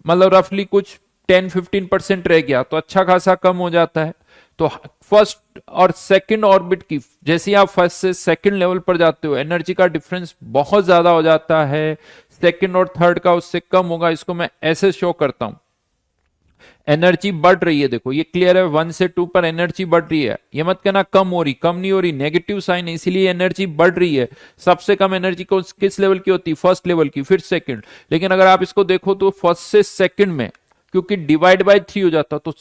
मतलब रफली कुछ 10-15% रह गया, तो अच्छा खासा कम हो जाता है। तो फर्स्ट और सेकंड ऑर्बिट की, जैसे आप फर्स्ट से सेकंड लेवल पर जाते हो एनर्जी का डिफरेंस बहुत ज्यादा हो जाता है, सेकंड और थर्ड का उससे कम होगा। इसको मैं ऐसे शो करता हूं, एनर्जी बढ़ रही है, देखो ये क्लियर है, 1 से 2 पर एनर्जी बढ़ रही है, ये मत कहना कम हो रही, कम नहीं हो रही, नेगेटिव साइन है, इसीलिए एनर्जी बढ़ रही है। सबसे कम एनर्जी को किस लेवल की होती है, फर्स्ट लेवल की, फिर सेकंड। लेकिन अगर आप इसको देखो तो फर्स्ट से सेकंड में क्योंकि डिवाइड बाय 3 हो जाता, तो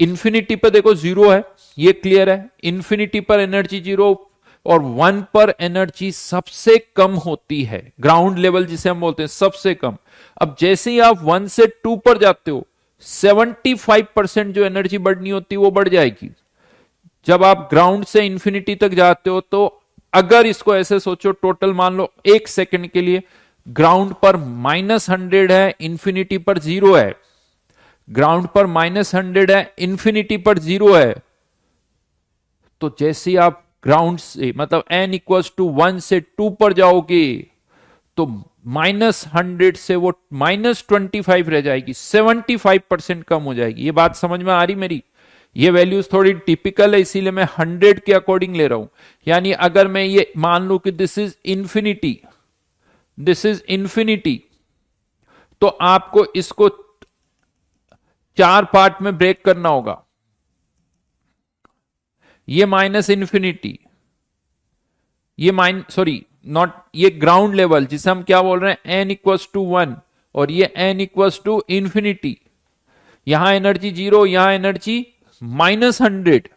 इंफिनिटी पर देखो 0 है, ये क्लियर है, इंफिनिटी पर एनर्जी 0, और 1 पर एनर्जी सबसे कम होती है, ग्राउंड लेवल जिसे हम बोलते हैं सबसे कम। अब जैसे ही आप 1 से 2 पर जाते हो 75% जो एनर्जी बढ़नी होती है वो बढ़ जाएगी। जब आप ग्राउंड से इंफिनिटी तक जाते हो तो अगर इसको ऐसे सोचो, टोटल मान लो 1 सेकंड के लिए ग्राउंड पर -100 है, इंफिनिटी पर 0 है, ग्राउंड पर -100 है, इंफिनिटी पर 0 है, तो जैसे आप ग्राउंड से मतलब n = 1 से 2 पर जाओगे तो -100 से वो -25 रह जाएगी, 75% कम हो जाएगी। ये बात समझ में आ रही मेरी? ये वैल्यूज थोड़ी टिपिकल है, इसीलिए मैं 100 के अकॉर्डिंग ले रहा हूं। यानी अगर मैं ये मान लू कि this is infinity, this is infinity, तो आपको इसको 4 पार्ट में ब्रेक करना होगा। ये माइनस इंफिनिटी, ये सॉरी नॉट, ये ग्राउंड लेवल जिसे हम क्या बोल रहे हैं, n इक्वल्स टू 1 और ये n इक्वल्स टू इंफिनिटी। यहां एनर्जी 0, यहां एनर्जी -100।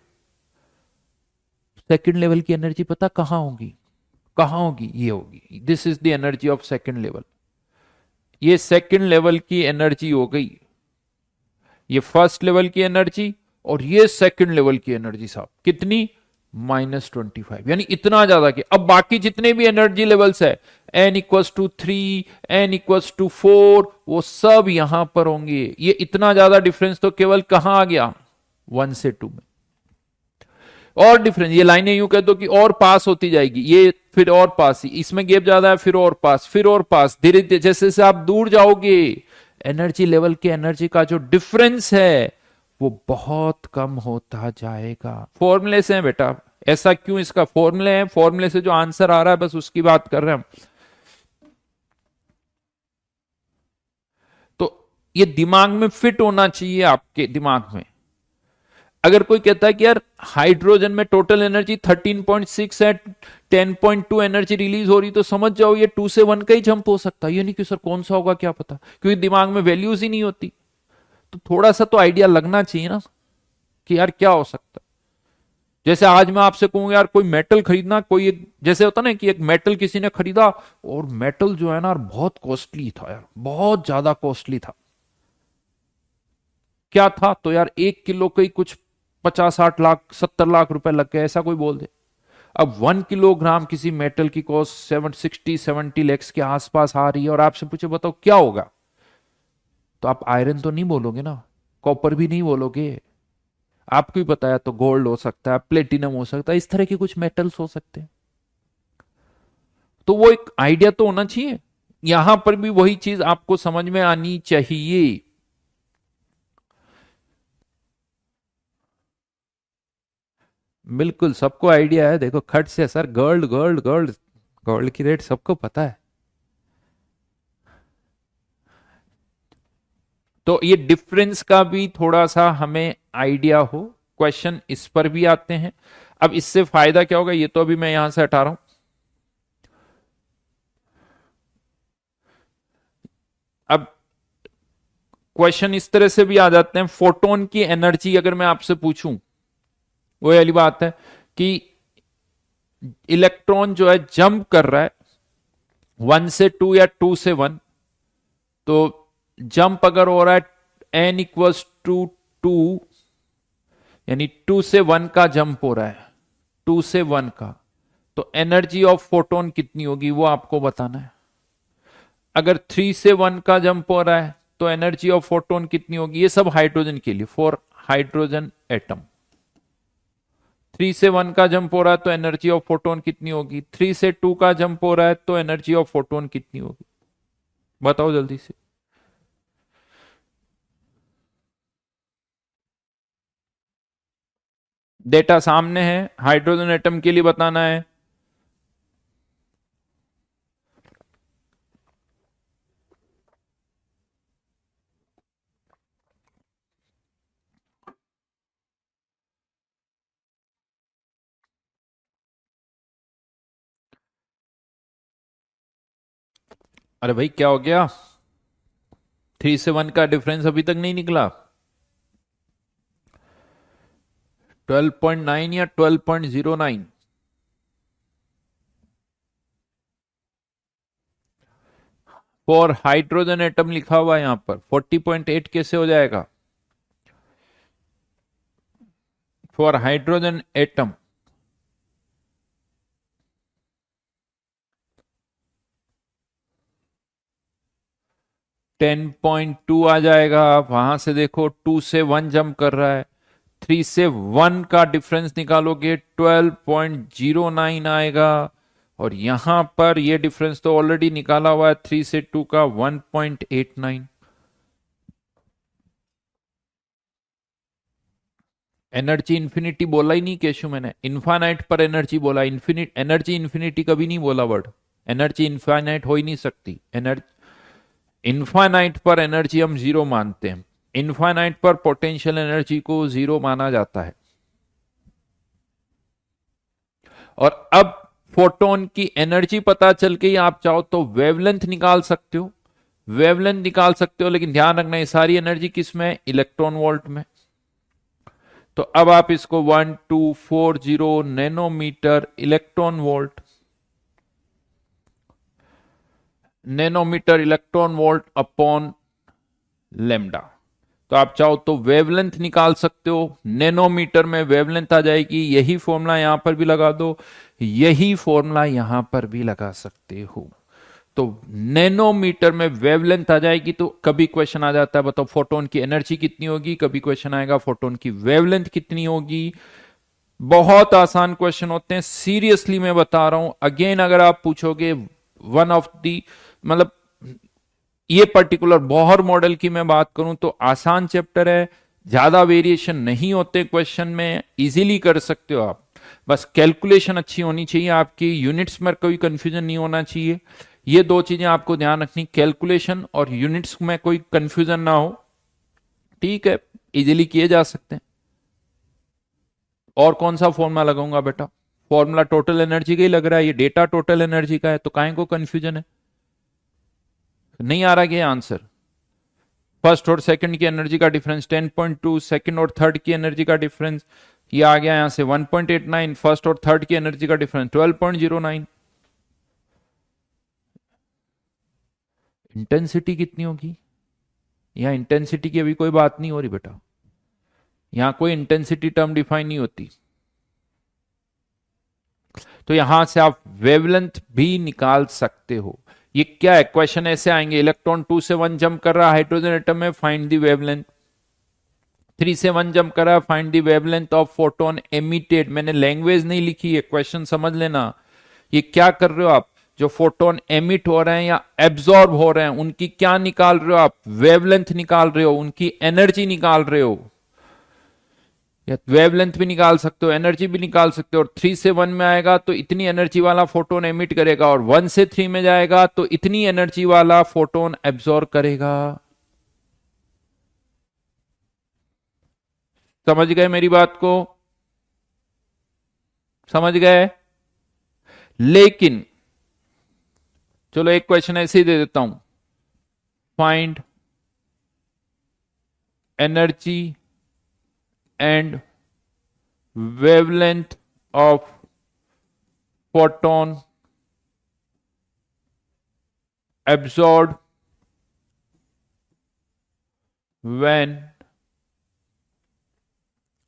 सेकंड लेवल की एनर्जी पता कहां होगी, कहां होगी, ये होगी। This is the energy of second level. ये सेकंड लेवल की एनर्जी हो गई, ये फर्स्ट लेवल की एनर्जी और ये सेकंड लेवल की एनर्जी साहब कितनी, -25, यानी इतना ज्यादा कि अब बाकी जितने भी एनर्जी लेवल्स है, n equals to 3, n equals to 4, वो सब यहां पर होंगे। ये इतना ज्यादा डिफरेंस तो केवल कहां आ गया, 1 से 2 में। और डिफरेंस, ये लाइनें यूं कह दो कि और पास होती जाएगी, ये फिर और पास, इसमें गैप ज्यादा है, फिर और पास, फिर और पास, धीरे धीरे जैसे जैसे आप दूर जाओगे एनर्जी लेवल के एनर्जी का जो डिफरेंस है वो बहुत कम होता जाएगा। फॉर्मूले से है बेटा, ऐसा क्यों, इसका फॉर्मूले है, फॉर्मूले से जो आंसर आ रहा है बस उसकी बात कर रहे हैं हम। तो ये दिमाग में फिट होना चाहिए, आपके दिमाग में। अगर कोई कहता है कि यार हाइड्रोजन में टोटल एनर्जी 13.6 है, 10.2 एनर्जी रिलीज हो रही, तो समझ जाओ ये 2 से 1 का ही जंप हो सकता है। ये नहीं कि सर कौन सा होगा क्या पता, क्योंकि दिमाग में वैल्यूज ही नहीं होती। तो थोड़ा सा तो आइडिया लगना चाहिए ना कि यार क्या हो सकता है। जैसे आज मैं आपसे कहूंगा यार कोई मेटल खरीदना, कोई एक जैसे होता ना कि एक मेटल किसी ने खरीदा और मेटल जो है ना बहुत कॉस्टली था यार, बहुत ज्यादा कॉस्टली था। क्या था तो यार 1 किलो के ही कुछ 50-60 लाख 70 लाख रुपए लग गए, ऐसा कोई बोल दे। अब 1 किलोग्राम किसी मेटल की कॉस्ट 70 के आसपास आ रही है और आपसे पूछे बताओ क्या होगा, तो आप आयरन तो नहीं बोलोगे ना, कॉपर भी नहीं बोलोगे, आपको ही पता है। तो गोल्ड हो सकता है, प्लेटिनम हो सकता है, इस तरह के कुछ मेटल्स हो सकते हैं। तो वो एक आइडिया तो होना चाहिए। यहां पर भी वही चीज आपको समझ में आनी चाहिए। बिल्कुल सबको आइडिया है, देखो खट से sir, gold gold gold, gold की रेट सबको पता है। तो ये डिफरेंस का भी थोड़ा सा हमें आइडिया हो, क्वेश्चन इस पर भी आते हैं। अब इससे फायदा क्या होगा, ये तो अभी मैं यहां से हटा रहा हूं। अब क्वेश्चन इस तरह से भी आ जाते हैं, फोटोन की एनर्जी अगर मैं आपसे पूछूं, वो वाली बात है कि इलेक्ट्रॉन जो है जंप कर रहा है 1 से 2 या 2 से 1, तो जंप अगर हो रहा है n इक्वल्स टू 2, यानी 2 से 1 का जंप हो रहा है, 2 से 1 का, तो एनर्जी ऑफ फोटोन कितनी होगी वो आपको बताना है। अगर 3 से 1 का जंप हो रहा है तो एनर्जी ऑफ फोटोन कितनी होगी, ये सब हाइड्रोजन के लिए, फॉर हाइड्रोजन एटम। 3 से 1 का जंप हो रहा है तो एनर्जी ऑफ फोटोन कितनी होगी, 3 से 2 का जंप हो रहा है तो एनर्जी ऑफ फोटोन कितनी होगी, बताओ जल्दी से। डेटा सामने है, हाइड्रोजन एटम के लिए बताना है। अरे भाई क्या हो गया, 3 से 1 का डिफरेंस अभी तक नहीं निकला, 12.9 या 12.09। फॉर हाइड्रोजन एटम लिखा हुआ है यहां पर, 40.8 कैसे हो जाएगा फॉर हाइड्रोजन एटम। 10.2 आ जाएगा। आप वहां से देखो 2 से 1 जंप कर रहा है, 3 से 1 का डिफरेंस निकालोगे 12.09 आएगा। और यहां पर ये डिफरेंस तो ऑलरेडी निकाला हुआ है 3 से 2 का 1.89। एनर्जी इन्फिनिटी बोला ही नहीं केशु मैंने, इन्फानाइट पर एनर्जी बोला, इन्फिनिट एनर्जी इन्फिनिटी कभी नहीं बोला वर्ड। एनर्जी इन्फानाइट हो ही नहीं सकती। एनर्जी इन्फानाइट पर एनर्जी हम जीरो मानते हैं, इन्फानाइट पर पोटेंशियल एनर्जी को जीरो माना जाता है। और अब फोटोन की एनर्जी पता चल गई, आप चाहो तो वेवलेंथ निकाल सकते हो, वेवलेंथ निकाल सकते हो, लेकिन ध्यान रखना ये सारी एनर्जी किस में है, इलेक्ट्रॉन वोल्ट में। तो अब आप इसको 1240 nanometer electron volt, nanometer electron volt upon lambda. तो आप चाहो तो वेवलेंथ निकाल सकते हो, नैनोमीटर में वेवलेंथ आ जाएगी, यही फॉर्मूला यहां पर भी लगा दो, यही फॉर्मूला यहां पर भी लगा सकते हो। तो नैनोमीटर में वेवलेंथ आ जाएगी, तो कभी क्वेश्चन आ जाता है बताओ फोटोन की एनर्जी कितनी होगी, कभी क्वेश्चन आएगा फोटोन की वेवलेंथ कितनी होगी। बहुत आसान क्वेश्चन होते हैं, सीरियसली मैं बता रहा हूं। अगेन अगर आप पूछोगे वन ऑफ दी, मतलब ये पर्टिकुलर बोहर मॉडल की मैं बात करूं तो आसान चैप्टर है, ज्यादा वेरिएशन नहीं होते क्वेश्चन में, इजीली कर सकते हो आप। बस कैलकुलेशन अच्छी होनी चाहिए आपकी, यूनिट्स में कोई कंफ्यूजन नहीं होना चाहिए। ये दो चीजें आपको ध्यान रखनी, कैलकुलेशन और यूनिट्स में कोई कंफ्यूजन ना हो, ठीक है, इजीली किए जा सकते हैं। और कौन सा फॉर्मूला लगाऊंगा बेटा, फॉर्मूला टोटल एनर्जी का ही लग रहा है, ये डेटा टोटल एनर्जी का है, तो काहे को कंफ्यूजन है, नहीं आ रहा क्या आंसर। फर्स्ट और सेकंड की एनर्जी का डिफरेंस 10.2, सेकंड और थर्ड की एनर्जी का डिफरेंस ये आ गया यहां से 1.89, फर्स्ट और थर्ड की एनर्जी का डिफरेंस 12.09। इंटेंसिटी कितनी होगी, यहां इंटेंसिटी की अभी कोई बात नहीं हो रही बेटा, यहां कोई इंटेंसिटी टर्म डिफाइन नहीं होती। तो यहां से आप वेवलेंथ भी निकाल सकते हो। ये क्या है, क्वेश्चन ऐसे आएंगे, इलेक्ट्रॉन 2 से 1 जंप कर रहा है हाइड्रोजन एटम में, फाइंड दी वेवलेंथ। 3 से 1 जंप कर रहा है, find the wavelength of photon emitted. मैंने लैंग्वेज नहीं लिखी है, क्वेश्चन समझ लेना। ये क्या कर रहे हो आप, जो फोटोन एमिट हो रहे हैं या एब्जॉर्ब हो रहे हैं उनकी क्या निकाल रहे हो आप, वेवलेंथ निकाल रहे हो, उनकी एनर्जी निकाल रहे हो। या वेवलेंथ भी निकाल सकते हो, एनर्जी भी निकाल सकते हो। और 3 से 1 में आएगा तो इतनी एनर्जी वाला फोटोन एमिट करेगा, और 1 से 3 में जाएगा तो इतनी एनर्जी वाला फोटोन एब्जॉर्ब करेगा। समझ गए मेरी बात को, समझ गए। लेकिन चलो एक क्वेश्चन ऐसे ही दे देता हूं, find energy and wavelength of photon absorbed when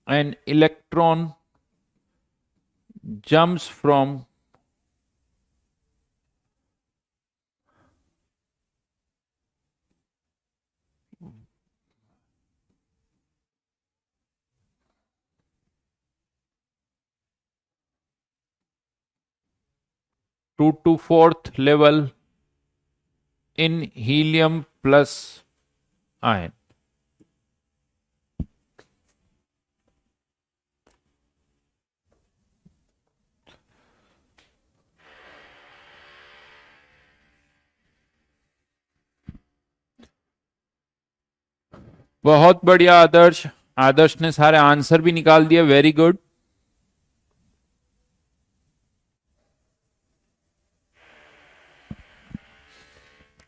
an electron jumps from two to fourth level in helium plus ion। बहुत बढ़िया आदर्श, आदर्श ने सारे आंसर भी निकाल दिए, वेरी गुड।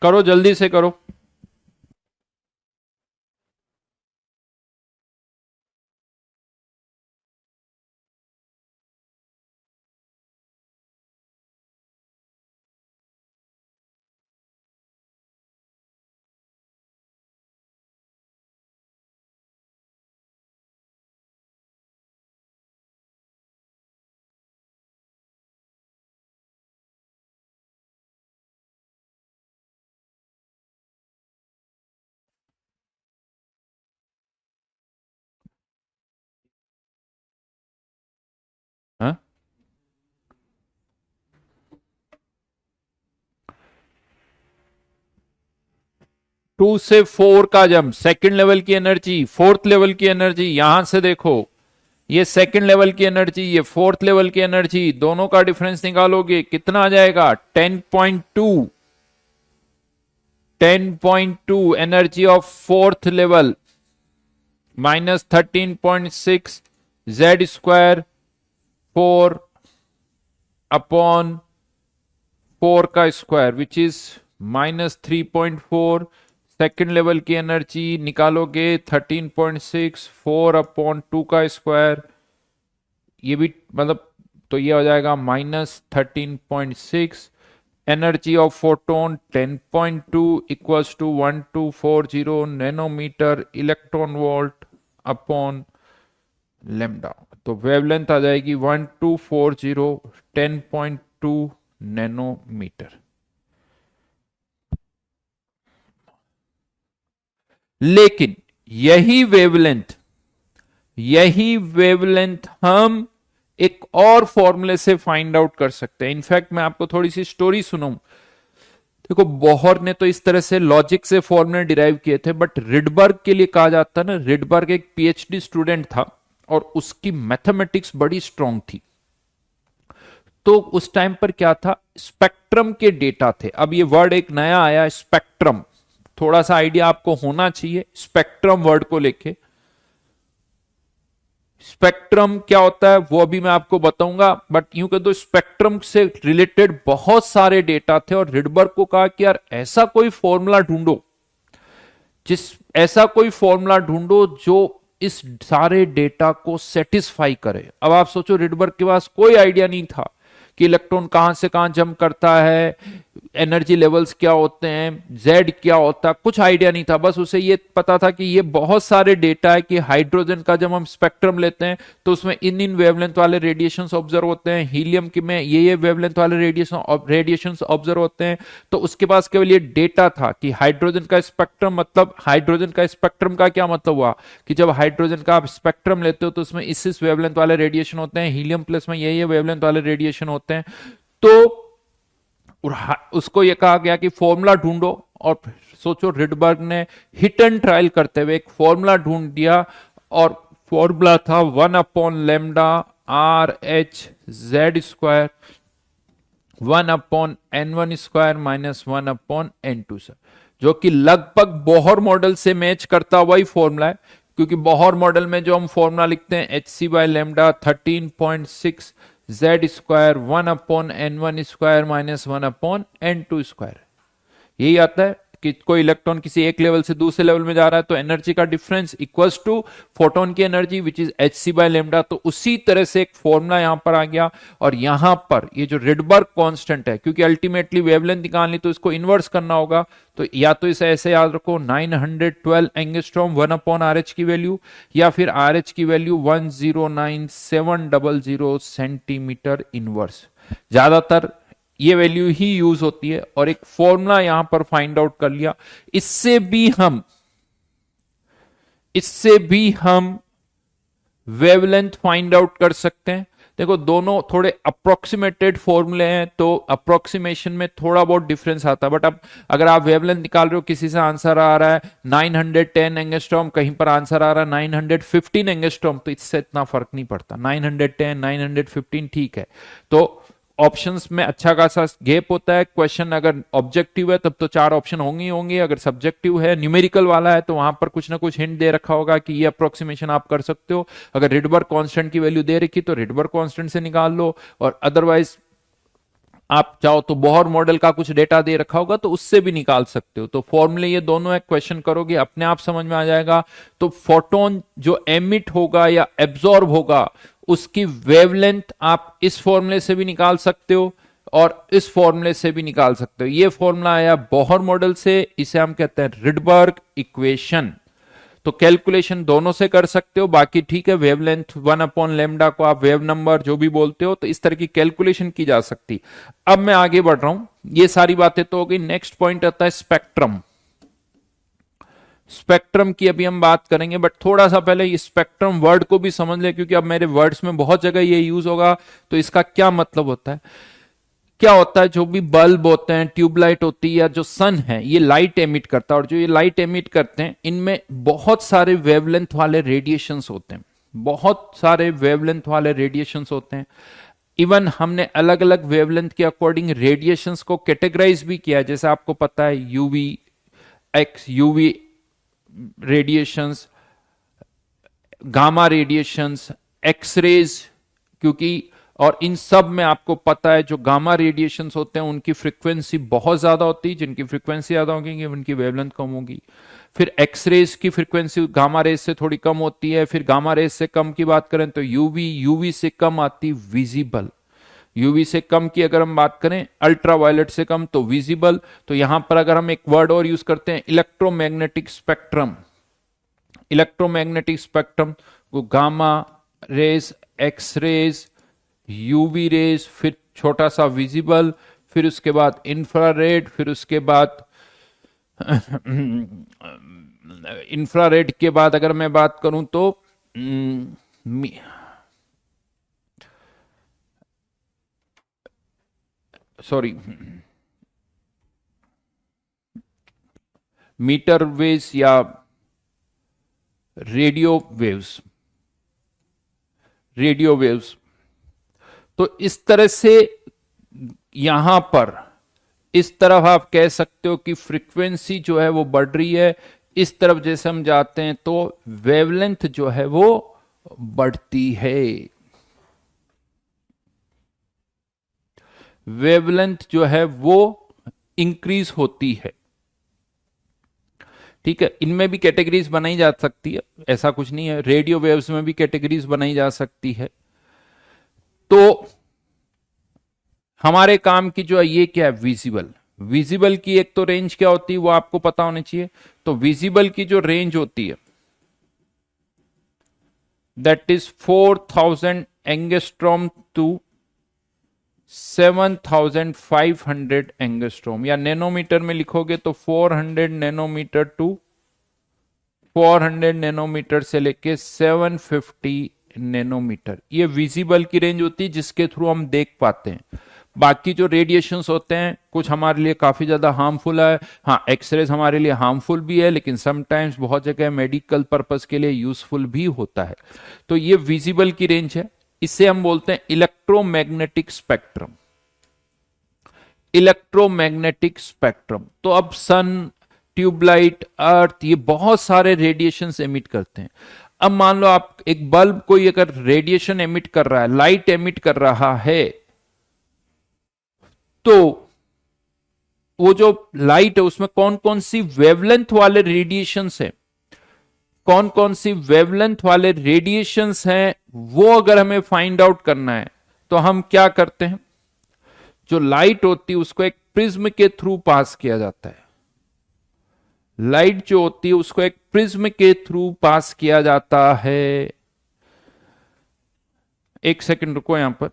करो जल्दी से करो। हाँ? 2 से 4 का जंप, सेकंड लेवल की एनर्जी, फोर्थ लेवल की एनर्जी, यहां से देखो ये सेकंड लेवल की एनर्जी, ये फोर्थ लेवल की एनर्जी, दोनों का डिफरेंस निकालोगे कितना आ जाएगा, 10.2। 10.2 energy of fourth level minus 13.6 Z square 4 upon 4 का square which is -3.4। Second level की एनर्जी निकालोगे 13.6, 4/2 का स्क्वायर, ये भी मतलब, तो ये हो जाएगा -13.6। Energy of photon 10.2 equals to 1240 nanometer electron volt upon lambda. तो वेवलेंथ आ जाएगी 1240 10.2 नैनोमीटर। लेकिन यही वेवलेंथ हम एक और फॉर्मूले से फाइंड आउट कर सकते हैं। इनफैक्ट मैं आपको थोड़ी सी स्टोरी सुनाऊं। देखो, बोहर ने तो इस तरह से लॉजिक से फॉर्मूले डिराइव किए थे, बट रिडबर्ग के लिए कहा जाता है ना, रिडबर्ग एक पीएचडी स्टूडेंट था और उसकी मैथमेटिक्स बड़ी स्ट्रांग थी। तो उस टाइम पर क्या था, स्पेक्ट्रम के डेटा थे। अब ये वर्ड एक नया आया, स्पेक्ट्रम, थोड़ा सा आइडिया आपको होना चाहिए स्पेक्ट्रम वर्ड को लेके। स्पेक्ट्रम क्या होता है वो अभी मैं आपको बताऊंगा, बट यूं कह दो स्पेक्ट्रम से रिलेटेड बहुत सारे डेटा थे और रिडबर्ग को कहा कि यार ऐसा कोई फॉर्मूला ढूंढो, ऐसा कोई फॉर्मूला ढूंढो जो इस सारे डेटा को सेटिस्फाई करे। अब आप सोचो, रिडबर्ग के पास कोई आइडिया नहीं था कि इलेक्ट्रॉन कहां से कहां जंप करता है, एनर्जी लेवल्स क्या होते हैं, जेड क्या होता है, कुछ आइडिया नहीं था। बस उसे ये पता था कि ये बहुत सारे डेटा है कि हाइड्रोजन का जब हम स्पेक्ट्रम लेते हैं तो उसमें इन वेवलेंथ वाले रेडिएशंस ऑब्जर्व होते हैं, हीलियम की में ये वेवलेंथ वाले रेडिएशंस ऑब्जर्व होते हैं। तो उसके पास केवल ये डेटा था कि हाइड्रोजन का स्पेक्ट्रम, मतलब हाइड्रोजन का स्पेक्ट्रम का क्या मतलब हुआ कि जब हाइड्रोजन का आप स्पेक्ट्रम लेते हो तो उसमें इस वेवलेंथ वाले रेडिएशन होते हैं, हीलियम प्लस में ये वेवलेंथ वाले रेडिएशन होते हैं। तो उसको ये कहा गया कि फॉर्मूला ढूंढो, और सोचो रिडबर्ग ने हिट एंड ट्रायल करते हुए एक फॉर्मूला ढूंढ दिया, और फॉर्मूला था 1/λ RH/Z², 1/N1² -1/N2 सर, जो कि लगभग बोहर मॉडल से मैच करता वही फॉर्मूला है। क्योंकि बोहर मॉडल में जो हम फॉर्मूला लिखते हैं hc/λ 13.6 Z², 1/N1² -1/N2², यही आता है कि कोई इलेक्ट्रॉन किसी एक लेवल से दूसरे लेवल में जा रहा है तो एनर्जी का डिफरेंस इक्वल्स टू फोटोन की एनर्जी विच इज hc/λ। तो उसी तरह से एक फॉर्मूला यहां पर आ गया। और यहां पर ये जो रिडबर्ग कांस्टेंट है, क्योंकि अल्टीमेटली वेवलेंथ निकालनी तो इसको इन्वर्स करना होगा, तो या तो इसे ऐसे याद रखो 912 एंगस्ट्रॉम 1/RH की वैल्यू, या फिर RH की वैल्यू 109700 सेंटीमीटर इनवर्स। ज्यादातर ये वैल्यू ही यूज होती है, और एक फॉर्मूला यहां पर फाइंड आउट कर लिया। इससे भी हम वेवलेंथ फाइंड आउट कर सकते हैं। देखो, दोनों थोड़े अप्रोक्सीमेटेड फॉर्मूले हैं, तो अप्रोक्सीमेशन में थोड़ा बहुत डिफरेंस आता है। बट अब अगर आप वेवलेंथ निकाल रहे हो, किसी से आंसर आ रहा है 910 एंगस्ट्रॉम, कहीं पर आंसर आ रहा है 915 एंगस्ट्रॉम, तो इससे इतना फर्क नहीं पड़ता। 910 915 ठीक है। तो ऑप्शंस में अच्छा खासा गैप होता है। क्वेश्चन अगर ऑब्जेक्टिव है तब तो 4 ऑप्शन होंगे ही होंगे, अगर सब्जेक्टिव है, न्यूमेरिकल वाला है, तो वहां पर कुछ ना कुछ हिंट दे रखा होगा कि ये अप्रोक्सीमेशन आप कर सकते हो। अगर रिडबर्ग कांस्टेंट की वैल्यू दे रखी तो रिडबर्ग कांस्टेंट से निकाल लो, और अदरवाइज आप चाहो तो बोहर मॉडल का कुछ डेटा दे रखा होगा तो उससे भी निकाल सकते हो। तो फॉर्मूले ये दोनों है, क्वेश्चन करोगे अपने आप समझ में आ जाएगा। तो फोटोन जो एमिट होगा या एब्जॉर्ब होगा, उसकी वेवलेंथ आप इस फॉर्मूले से भी निकाल सकते हो और इस फॉर्मूले से भी निकाल सकते हो। ये फॉर्मूला आया बोहर मॉडल से, इसे हम कहते हैं रिडबर्ग इक्वेशन। तो कैलकुलेशन दोनों से कर सकते हो, बाकी ठीक है, वेवलेंथ 1/λ को आप वेव नंबर जो भी बोलते हो, तो इस तरह की कैलकुलेशन की जा सकती। अब मैं आगे बढ़ रहा हूं, ये सारी बातें तो हो गई। नेक्स्ट पॉइंट आता है स्पेक्ट्रम। स्पेक्ट्रम की अभी हम बात करेंगे, बट थोड़ा सा पहले ये स्पेक्ट्रम वर्ड को भी समझ ले, क्योंकि अब मेरे वर्ड्स में बहुत जगह ये यूज होगा। तो इसका क्या मतलब होता है, क्या होता है, जो भी बल्ब होते हैं, ट्यूबलाइट होती है, या जो सन है, ये लाइट एमिट करता है, और जो ये लाइट एमिट करते हैं इनमें बहुत सारे वेवलेंथ वाले रेडिएशंस होते हैं, बहुत सारे वेवलेंथ वाले रेडिएशंस होते हैं। इवन हमने अलग अलग वेवलेंथ के अकॉर्डिंग रेडिएशंस को कैटेगराइज भी किया है, जैसे आपको पता है UV X, UV radiations, gamma radiations, X rays, क्योंकि और इन सब में आपको पता है जो गामा रेडिएशंस होते हैं उनकी फ्रीक्वेंसी बहुत ज्यादा होती है, जिनकी फ्रीक्वेंसी ज्यादा होगी उनकी वेवलेंथ कम होगी। फिर एक्स रेज की फ्रीक्वेंसी गामा रेज से थोड़ी कम होती है। फिर गामा रेज से कम की बात करें तो यूवी, यूवी से कम आती विजिबल, यूवी से कम की अगर हम बात करें, अल्ट्रावायलेट से कम तो विजिबल। तो यहां पर अगर हम एक वर्ड और यूज करते हैं इलेक्ट्रोमैग्नेटिक स्पेक्ट्रम, इलेक्ट्रोमैग्नेटिक स्पेक्ट्रम को gamma rays, X rays, UV rays, फिर छोटा सा विजिबल, फिर उसके बाद इंफ्रारेड, फिर उसके बाद इंफ्रारेड के बाद अगर मैं बात करूं तो सॉरी मीटर वेव्स या रेडियो वेव्स, रेडियो वेव्स। तो इस तरह से यहां पर इस तरफ आप कह सकते हो कि फ्रीक्वेंसी जो है वो बढ़ रही है, इस तरफ जैसे हम जाते हैं तो वेवलेंथ जो है वो बढ़ती है, वेवलेंथ जो है वो इंक्रीज होती है। ठीक है, इनमें भी कैटेगरीज बनाई जा सकती है, ऐसा कुछ नहीं है, रेडियो वेव्स में भी कैटेगरीज बनाई जा सकती है। तो हमारे काम की जो है ये क्या है, विजिबल, विजिबल की एक तो रेंज क्या होती है वो आपको पता होनी चाहिए। तो विजिबल की जो रेंज होती है that is 4000 angstrom to 7500 angstrom, या नैनोमीटर में लिखोगे तो 400 नैनोमीटर टू 400 नैनोमीटर से लेके 750 नैनोमीटर, ये विजिबल की रेंज होती है जिसके थ्रू हम देख पाते हैं। बाकी जो रेडिएशंस होते हैं कुछ हमारे लिए काफी ज्यादा हार्मफुल है, हाँ एक्सरेज हमारे लिए हार्मफुल भी है, लेकिन समटाइम्स बहुत जगह मेडिकल पर्पस के लिए यूजफुल भी होता है। तो ये विजिबल की रेंज है, इसे हम बोलते हैं इलेक्ट्रोमैग्नेटिक स्पेक्ट्रम, इलेक्ट्रोमैग्नेटिक स्पेक्ट्रम। तो अब सन, ट्यूबलाइट, अर्थ, ये बहुत सारे रेडिएशन एमिट करते हैं। अब मान लो आप एक बल्ब कोई अगर रेडिएशन एमिट कर रहा है, लाइट एमिट कर रहा है, तो वो जो लाइट है उसमें कौन कौन सी वेवलेंथ वाले रेडिएशंस है, कौन कौन सी वेवलेंथ वाले रेडिएशंस हैं, वो अगर हमें फाइंड आउट करना है तो हम क्या करते हैं, जो लाइट होती है उसको एक प्रिज्म के थ्रू पास किया जाता है, लाइट जो होती है उसको एक प्रिज्म के थ्रू पास किया जाता है। एक सेकंड रुको यहां पर।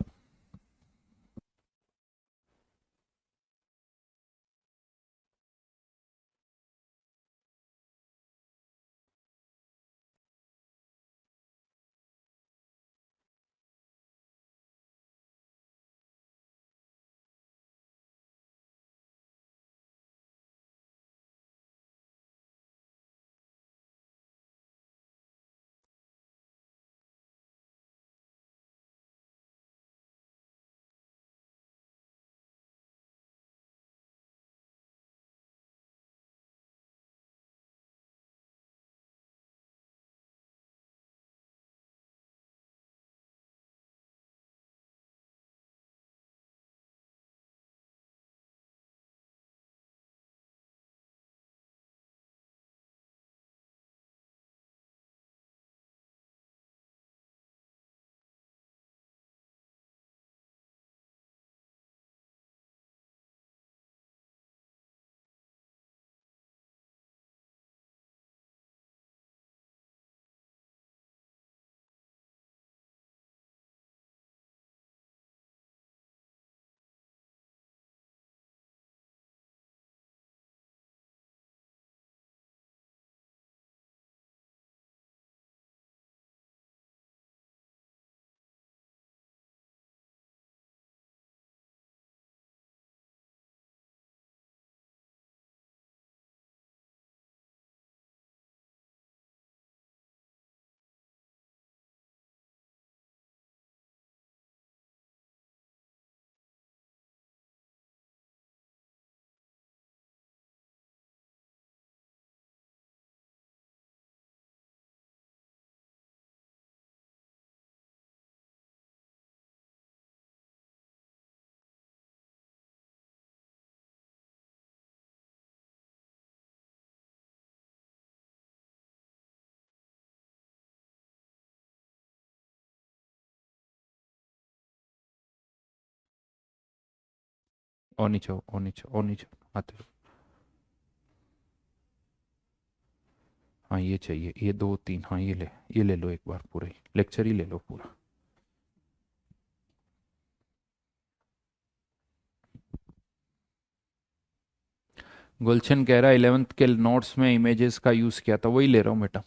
और नीचे और नीचे और नीचे आते रहो। हाँ ये चाहिए, ये 2 3, हाँ ये ले लो एक बार, पूरा ही लेक्चर ही ले लो पूरा। गुलशन कह रहा है 11th के नोट्स में इमेजेस का यूज किया था, वही ले रहा हूँ बेटा।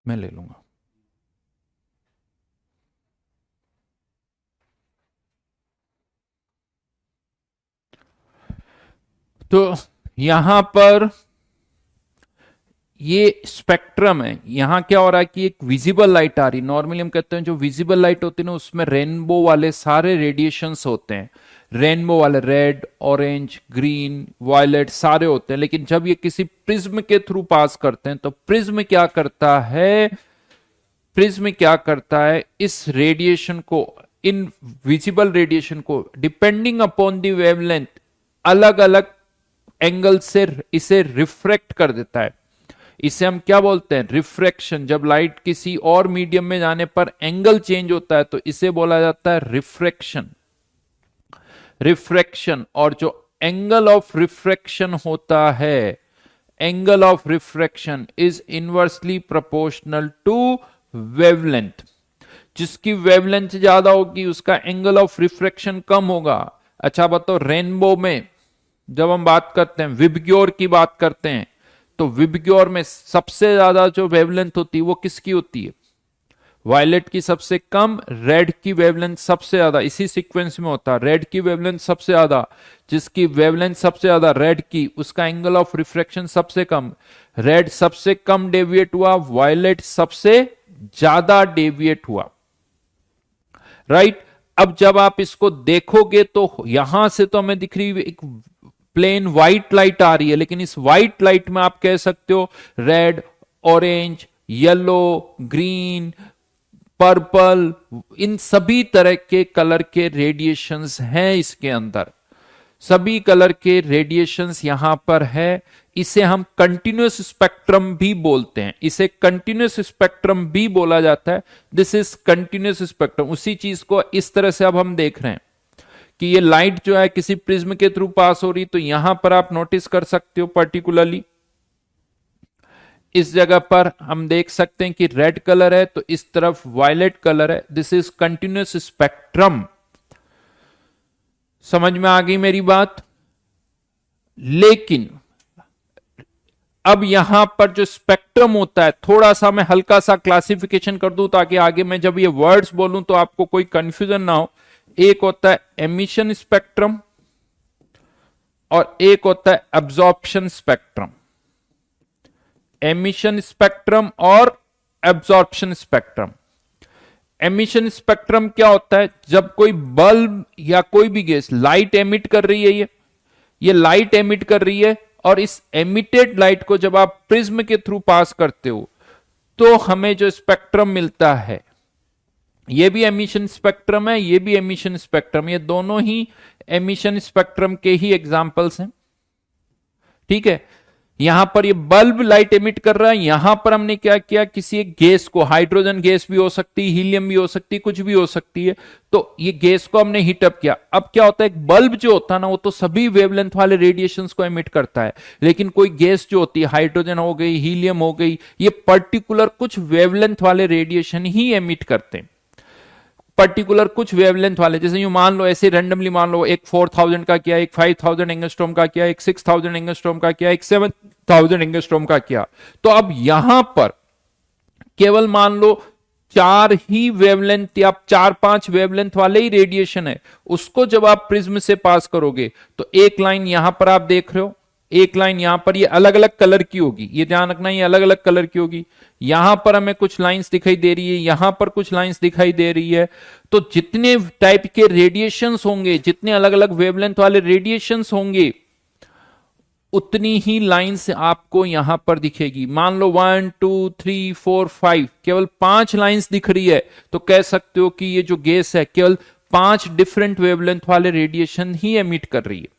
मैं ले लूंगा। तो यहां पर ये स्पेक्ट्रम है, यहां क्या हो रहा है कि एक विजिबल लाइट आ रही, नॉर्मली हम कहते हैं जो विजिबल लाइट होती है ना उसमें रेनबो वाले सारे रेडिएशंस होते हैं, रेनबो वाले रेड ऑरेंज ग्रीन वायलेट सारे होते हैं। लेकिन जब ये किसी प्रिज्म के थ्रू पास करते हैं तो प्रिज्म क्या करता है, प्रिज्म क्या करता है, इस रेडिएशन को, इन विजिबल रेडिएशन को डिपेंडिंग अपॉन द वेवलेंथ अलग अलग एंगल से इसे रिफ्रेक्ट कर देता है। इसे हम क्या बोलते हैं, रिफ्रैक्शन। जब लाइट किसी और मीडियम में जाने पर एंगल चेंज होता है तो इसे बोला जाता है रिफ्रैक्शन। रिफ्रैक्शन, और जो एंगल ऑफ रिफ्रैक्शन होता है, angle of refraction is inversely proportional to wavelength. जिसकी वेवलेंथ ज्यादा होगी उसका एंगल ऑफ रिफ्रैक्शन कम होगा। अच्छा बताओ, रेनबो में जब हम बात करते हैं, विबग्योर की बात करते हैं, तो विबग्योर में सबसे ज्यादा जो वेवलेंथ होती है वो किसकी होती है, वायलेट की सबसे कम, रेड की वेवलेंथ सबसे ज्यादा। इसी सीक्वेंस में होता है, रेड की वेवलेंथ सबसे ज्यादा, जिसकी वेवलेंथ सबसे ज्यादा रेड की, उसका एंगल ऑफ रिफ्रैक्शन सबसे कम। रेड सबसे कम डेविएट हुआ, वायलेट सबसे ज्यादा डेविएट हुआ, राइट। अब जब आप इसको देखोगे तो यहां से तो हमें दिख रही एक प्लेन व्हाइट लाइट आ रही है, लेकिन इस व्हाइट लाइट में आप कह सकते हो red orange yellow green purple, इन सभी तरह के कलर के रेडिएशंस हैं इसके अंदर, सभी कलर के रेडिएशंस यहां पर है। इसे हम कंटिन्यूअस स्पेक्ट्रम भी बोलते हैं, इसे कंटिन्यूअस स्पेक्ट्रम भी बोला जाता है। This is continuous spectrum. उसी चीज को इस तरह से अब हम देख रहे हैं कि ये लाइट जो है किसी प्रिज्म के थ्रू पास हो रही, तो यहां पर आप नोटिस कर सकते हो पर्टिकुलरली इस जगह पर हम देख सकते हैं कि रेड कलर है तो इस तरफ वायलेट कलर है। This is continuous spectrum. समझ में आ गई मेरी बात। लेकिन अब यहां पर जो स्पेक्ट्रम होता है, थोड़ा सा मैं हल्का सा क्लासिफिकेशन कर दूं ताकि आगे मैं जब ये वर्ड्स बोलूं तो आपको कोई कंफ्यूजन ना हो। एक होता है एमिशन स्पेक्ट्रम और एक होता है एब्जॉर्प्शन स्पेक्ट्रम। एमिशन स्पेक्ट्रम और एब्जॉर्प्शन स्पेक्ट्रम। एमिशन स्पेक्ट्रम क्या होता है, जब कोई बल्ब या कोई भी गैस लाइट एमिट कर रही है, ये लाइट एमिट कर रही है, और इस एमिटेड लाइट को जब आप प्रिज्म के थ्रू पास करते हो तो हमें जो स्पेक्ट्रम मिलता है, ये भी एमिशन स्पेक्ट्रम है, ये भी एमिशन स्पेक्ट्रम, ये दोनों ही एमिशन स्पेक्ट्रम के ही एग्जांपल्स हैं। ठीक है, यहां पर ये बल्ब लाइट एमिट कर रहा है, यहां पर हमने क्या किया, किसी एक गैस को, हाइड्रोजन गैस भी हो सकती है, हीलियम भी हो सकती है, कुछ भी हो सकती है, तो ये गैस को हमने हीट अप किया। अब क्या होता है, एक बल्ब जो होता है ना वो तो सभी वेवलेंथ वाले रेडिएशंस को एमिट करता है, लेकिन कोई गैस जो होती है, हाइड्रोजन हो गई, हीलियम हो गई, ये पर्टिकुलर कुछ वेवलेंथ वाले रेडिएशन ही एमिट करते हैं, पर्टिकुलर कुछ वेवलेंथ वाले। जैसे यू मान लो, ऐसे रैंडमली मान लो, एक 4000 का किया, एक 5000 एंगस्ट्रॉम का किया, एक 6000 एंगस्ट्रॉम का किया, एक 7000 एंगस्ट्रॉम का किया। तो अब यहां पर केवल मान लो 4 ही वेवलेंथ या 4-5 वेवलेंथ वाले ही रेडिएशन है, उसको जब आप प्रिज्म से पास करोगे तो एक लाइन यहां पर आप देख रहे हो, एक लाइन यहां पर, ये अलग अलग कलर की होगी, ये ध्यान रखना, ये अलग अलग कलर की होगी। यहां पर हमें कुछ लाइंस दिखाई दे रही है, यहां पर कुछ लाइंस दिखाई दे रही है। तो जितने टाइप के रेडिएशंस होंगे, जितने अलग अलग वेवलेंथ वाले रेडिएशंस होंगे, उतनी ही लाइंस आपको यहां पर दिखेगी। मान लो 1 2 3 4 5 केवल 5 लाइंस दिख रही है तो कह सकते हो कि ये जो गैस है केवल 5 डिफरेंट वेवलेंथ वाले रेडिएशन ही एमिट कर रही है।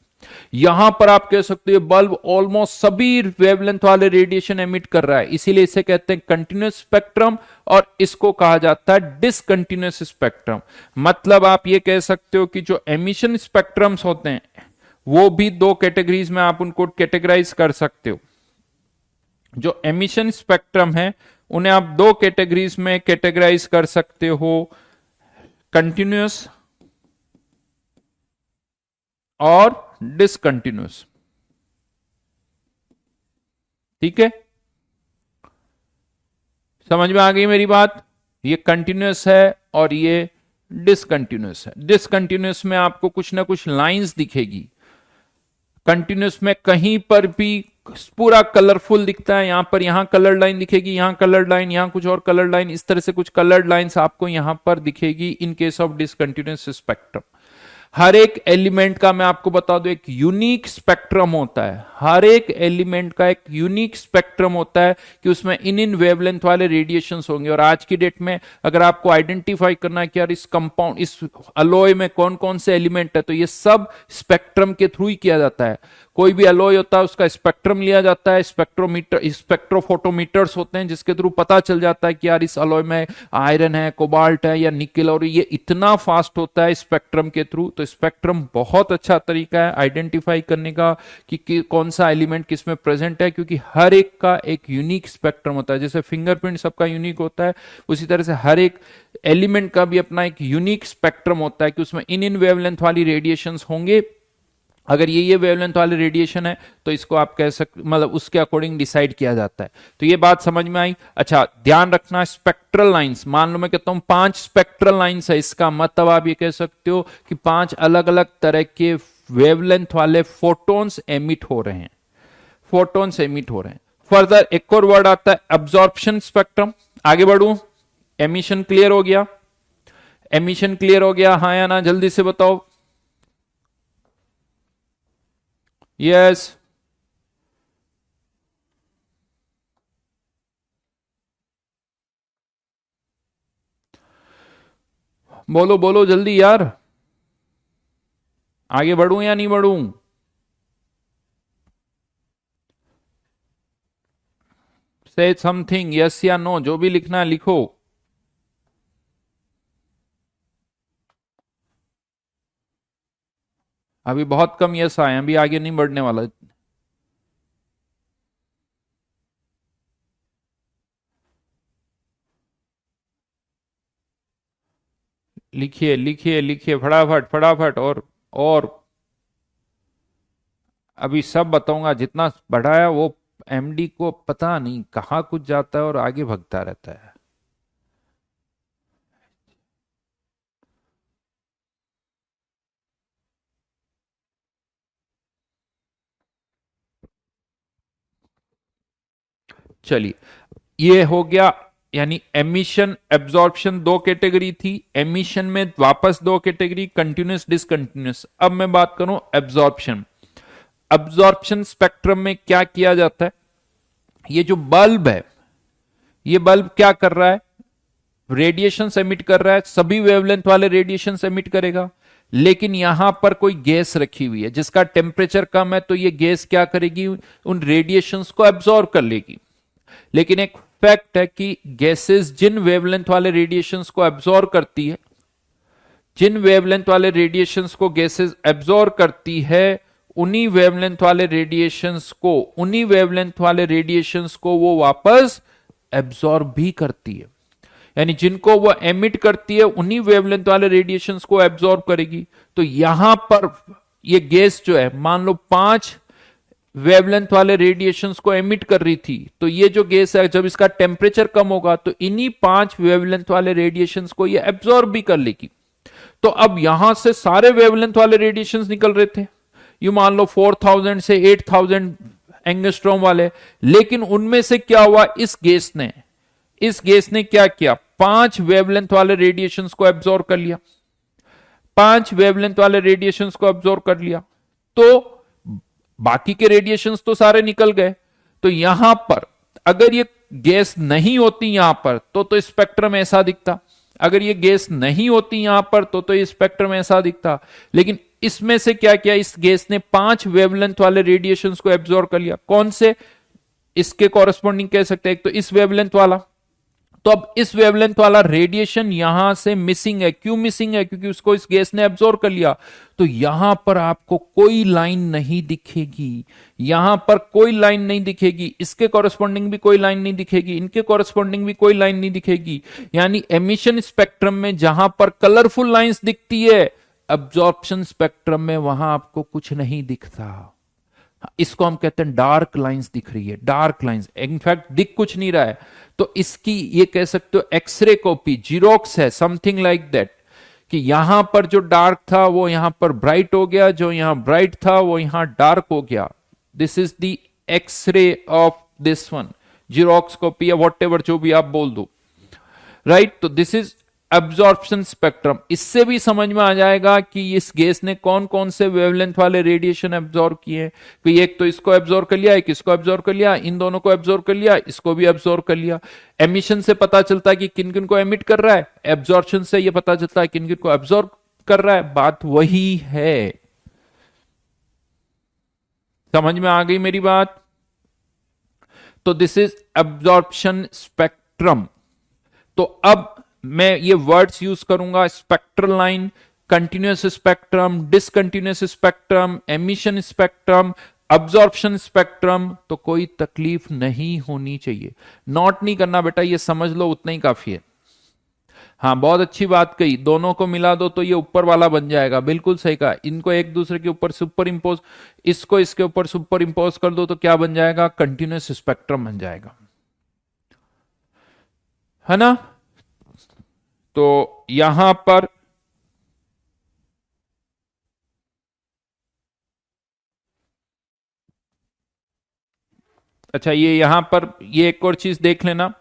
यहां पर आप कह सकते हो बल्ब ऑलमोस्ट सभी वेवलेंथ वाले रेडिएशन एमिट कर रहा है, इसीलिए इसे कहते हैं कंटिन्यूस स्पेक्ट्रम और इसको कहा जाता है डिसकंटिन्यूस स्पेक्ट्रम। मतलब आप ये कह सकते हो कि जो एमिशन स्पेक्ट्रम्स होते हैं वो भी दो कैटेगरीज में आप उनको कैटेगराइज कर सकते हो। जो एमिशन स्पेक्ट्रम है उन्हें आप दो कैटेगरीज में कैटेगराइज कर सकते हो, कंटिन्यूस और डिसकंटिन्यूस। ठीक है, समझ में आ गई मेरी बात? ये कंटिन्यूस है और ये डिसकंटिन्यूस है। डिसकंटिन्यूस में आपको कुछ ना कुछ लाइंस दिखेगी, कंटिन्यूस में कहीं पर भी पूरा कलरफुल दिखता है। यहां पर यहां कलर लाइन दिखेगी, यहां कलर लाइन, यहां कुछ और कलर लाइन, इस तरह से कुछ कलर लाइंस आपको यहां पर दिखेगी in case of discontinuous spectrum. हर एक एलिमेंट का मैं आपको बता दूं एक यूनिक स्पेक्ट्रम होता है। हर एक एलिमेंट का एक यूनिक स्पेक्ट्रम होता है कि उसमें इन वेवलेंथ वाले रेडिएशंस होंगे। और आज की डेट में अगर आपको आइडेंटिफाई करना है कि यार इस कंपाउंड, इस अलॉय में कौन कौन से एलिमेंट है, तो ये सब स्पेक्ट्रम के थ्रू ही किया जाता है। कोई भी अलॉय होता है उसका स्पेक्ट्रम लिया जाता है, स्पेक्ट्रोमीटर, स्पेक्ट्रोफोटोमीटर्स होते हैं जिसके थ्रू पता चल जाता है कि यार इस अलॉय में आयरन है, कोबाल्ट है या निकेल, और ये इतना फास्ट होता है स्पेक्ट्रम के थ्रू। तो स्पेक्ट्रम बहुत अच्छा तरीका है आइडेंटिफाई करने का कि कौन सा एलिमेंट किस में प्रेजेंट है, क्योंकि हर एक का एक यूनिक स्पेक्ट्रम होता है। जैसे फिंगरप्रिंट सबका यूनिक होता है, उसी तरह से हर एक एलिमेंट का भी अपना एक यूनिक स्पेक्ट्रम होता है कि उसमें इन वेवलेंथ वाली रेडिएशंस होंगे। अगर ये वेवलेंथ वाले रेडिएशन है तो इसको आप कह सकते, मतलब उसके अकॉर्डिंग डिसाइड किया जाता है। तो ये बात समझ में आई? अच्छा, ध्यान रखना स्पेक्ट्रल लाइंस, मान लो मैं कहता हूं 5 स्पेक्ट्रल लाइंस है, इसका मतलब आप ये कह सकते हो कि 5 अलग अलग तरह के वेवलेंथ वाले फोटोन्स एमिट हो रहे हैं, फोटोन्स एमिट हो रहे हैं। फर्दर एक और वर्ड आता है एब्जॉर्प्शन स्पेक्ट्रम। आगे बढ़ू, एमिशन क्लियर हो गया? एमिशन क्लियर हो गया, हाँ या ना? जल्दी से बताओ। यस, बोलो बोलो जल्दी यार, आगे बढ़ूं या नहीं बढ़ूं? से समथिंग, यस या नो, जो भी लिखना है लिखो। अभी बहुत कम यस आए, अभी आगे नहीं बढ़ने वाला। लिखिए लिखिए लिखिए फटाफट फटाफट। और अभी सब बताऊंगा, जितना बढ़ाया वो एमडी को पता नहीं कहाँ कुछ जाता है और आगे भगता रहता है। चलिए, ये हो गया, यानी एमिशन एब्जॉर्प्शन दो कैटेगरी थी, एमिशन में वापस दो कैटेगरी, कंटिन्यूस डिसकंटिन्यूस। अब मैं बात करूं एब्जॉर्प्शन। एब्जॉर्प्शन स्पेक्ट्रम में क्या किया जाता है? ये जो बल्ब है, ये बल्ब क्या कर रहा है? रेडिएशन एमिट कर रहा है, सभी वेवलेंथ वाले रेडिएशन एमिट करेगा। लेकिन यहां पर कोई गैस रखी हुई है जिसका टेम्परेचर कम है, तो ये गैस क्या करेगी? उन रेडिएशंस को एब्जॉर्ब कर लेगी। लेकिन एक फैक्ट है कि गैसेस जिन वेवलेंथ वाले रेडिएशंस को एब्जॉर्ब करती है, जिन वेवलेंथ वाले रेडिएशंस को गैसेस एब्जॉर्ब करती है, उन्हीं वेवलेंथ वाले रेडिएशंस को, उन्हीं वेवलेंथ वाले रेडिएशंस को वो वापस एब्जॉर्ब भी करती है। यानी जिनको वो एमिट करती है उन्हीं वेवलेंथ वाले रेडिएशंस को एब्जॉर्ब करेगी। तो यहां पर ये गैस जो है, मान लो 5 वेवलेंथ वाले रेडिएशंस को एमिट कर रही थी, तो ये जो गैस है जब इसका टेम्परेचर कम होगा तो इन्हीं 5 वेवलेंथ वाले रेडिएशंस को ये एब्जॉर्ब भी कर लेगी। तो अब यहां से सारे वेवलेंथ वाले रेडिएशंस निकल रहे थे, यू मान लो 4000 से 8000 एंगस्ट्रॉम वाले। लेकिन उनमें से क्या हुआ? इस गैस ने क्या किया? 5 वेवलेंथ वाले रेडिएशंस को एब्जॉर्ब कर लिया, 5 वेवलेंथ वाले रेडिएशंस को एब्जॉर्ब कर लिया। तो बाकी के रेडिएशंस तो सारे निकल गए। तो यहां पर अगर ये गैस नहीं होती यहां पर तो स्पेक्ट्रम ऐसा दिखता, अगर ये गैस नहीं होती यहां पर तो ये स्पेक्ट्रम ऐसा दिखता। लेकिन इसमें से क्या किया, इस गैस ने 5 वेवलेंथ वाले रेडिएशंस को एब्जॉर्ब कर लिया। कौन से? इसके कॉरेस्पॉन्डिंग कह सकते हैं, एक तो इस वेवलेंथ वाला। तो अब इस वेवलेंथ वाला रेडिएशन यहां से मिसिंग है। क्यों मिसिंग है? क्योंकि उसको इस गैस ने एब्जॉर्ब कर लिया। तो यहां पर आपको कोई लाइन नहीं दिखेगी, यहां पर कोई लाइन नहीं दिखेगी, इसके कॉरेस्पॉन्डिंग भी कोई लाइन नहीं दिखेगी, इनके कॉरेस्पॉन्डिंग भी कोई लाइन नहीं दिखेगी। यानी एमिशन स्पेक्ट्रम में जहां पर कलरफुल लाइंस दिखती है, अब्जॉर्प्शन स्पेक्ट्रम में वहां आपको कुछ नहीं दिखता। इसको हम कहते हैं डार्क लाइंस दिख रही है, डार्क लाइंस, इनफैक्ट दिख कुछ नहीं रहा है। तो इसकी ये कह सकते हो एक्सरे कॉपी, जीरोक्स है, समथिंग लाइक दैट, कि यहां पर जो डार्क था वो यहां पर ब्राइट हो गया, जो यहां ब्राइट था वो यहां डार्क हो गया। This is the X ray of this one, Xerox copy या वॉट एवर जो भी आप बोल दो, राइट। तो दिस इज एब्जॉर्प्शन स्पेक्ट्रम। इससे भी समझ में आ जाएगा कि इस गैस ने कौन कौन से वेवलेंथ वाले रेडिएशन एब्जॉर्ब किए। तो एक तो इसको एब्जॉर्ब कर लिया, एक इसको एब्जॉर्ब कर लिया, इन दोनों को एब्जॉर्ब कर लिया, इसको भी एब्जॉर्ब कर लिया। एमिशन से पता चलता है कि किन किन को एमिट कर रहा है, एब्जॉर्प्शन से यह पता चलता है किन किन को एब्जॉर्ब कर रहा है। बात वही है, समझ में आ गई मेरी बात? तो दिस इज एब्जॉर्प्शन स्पेक्ट्रम। तो अब मैं ये वर्ड्स यूज करूंगा, spectral line, continuous spectrum, discontinuous spectrum, emission spectrum, absorption spectrum. तो कोई तकलीफ नहीं होनी चाहिए, नोट नहीं करना बेटा, ये समझ लो उतना ही काफी है। हाँ बहुत अच्छी बात कही, दोनों को मिला दो तो ये ऊपर वाला बन जाएगा, बिल्कुल सही कहा। इनको एक दूसरे के ऊपर सुपर इंपोज, इसको इसके ऊपर सुपर इंपोज कर दो तो क्या बन जाएगा? कंटिन्यूअस स्पेक्ट्रम बन जाएगा, है ना। तो यहां पर अच्छा, ये यहां पर ये एक और चीज देख लेना,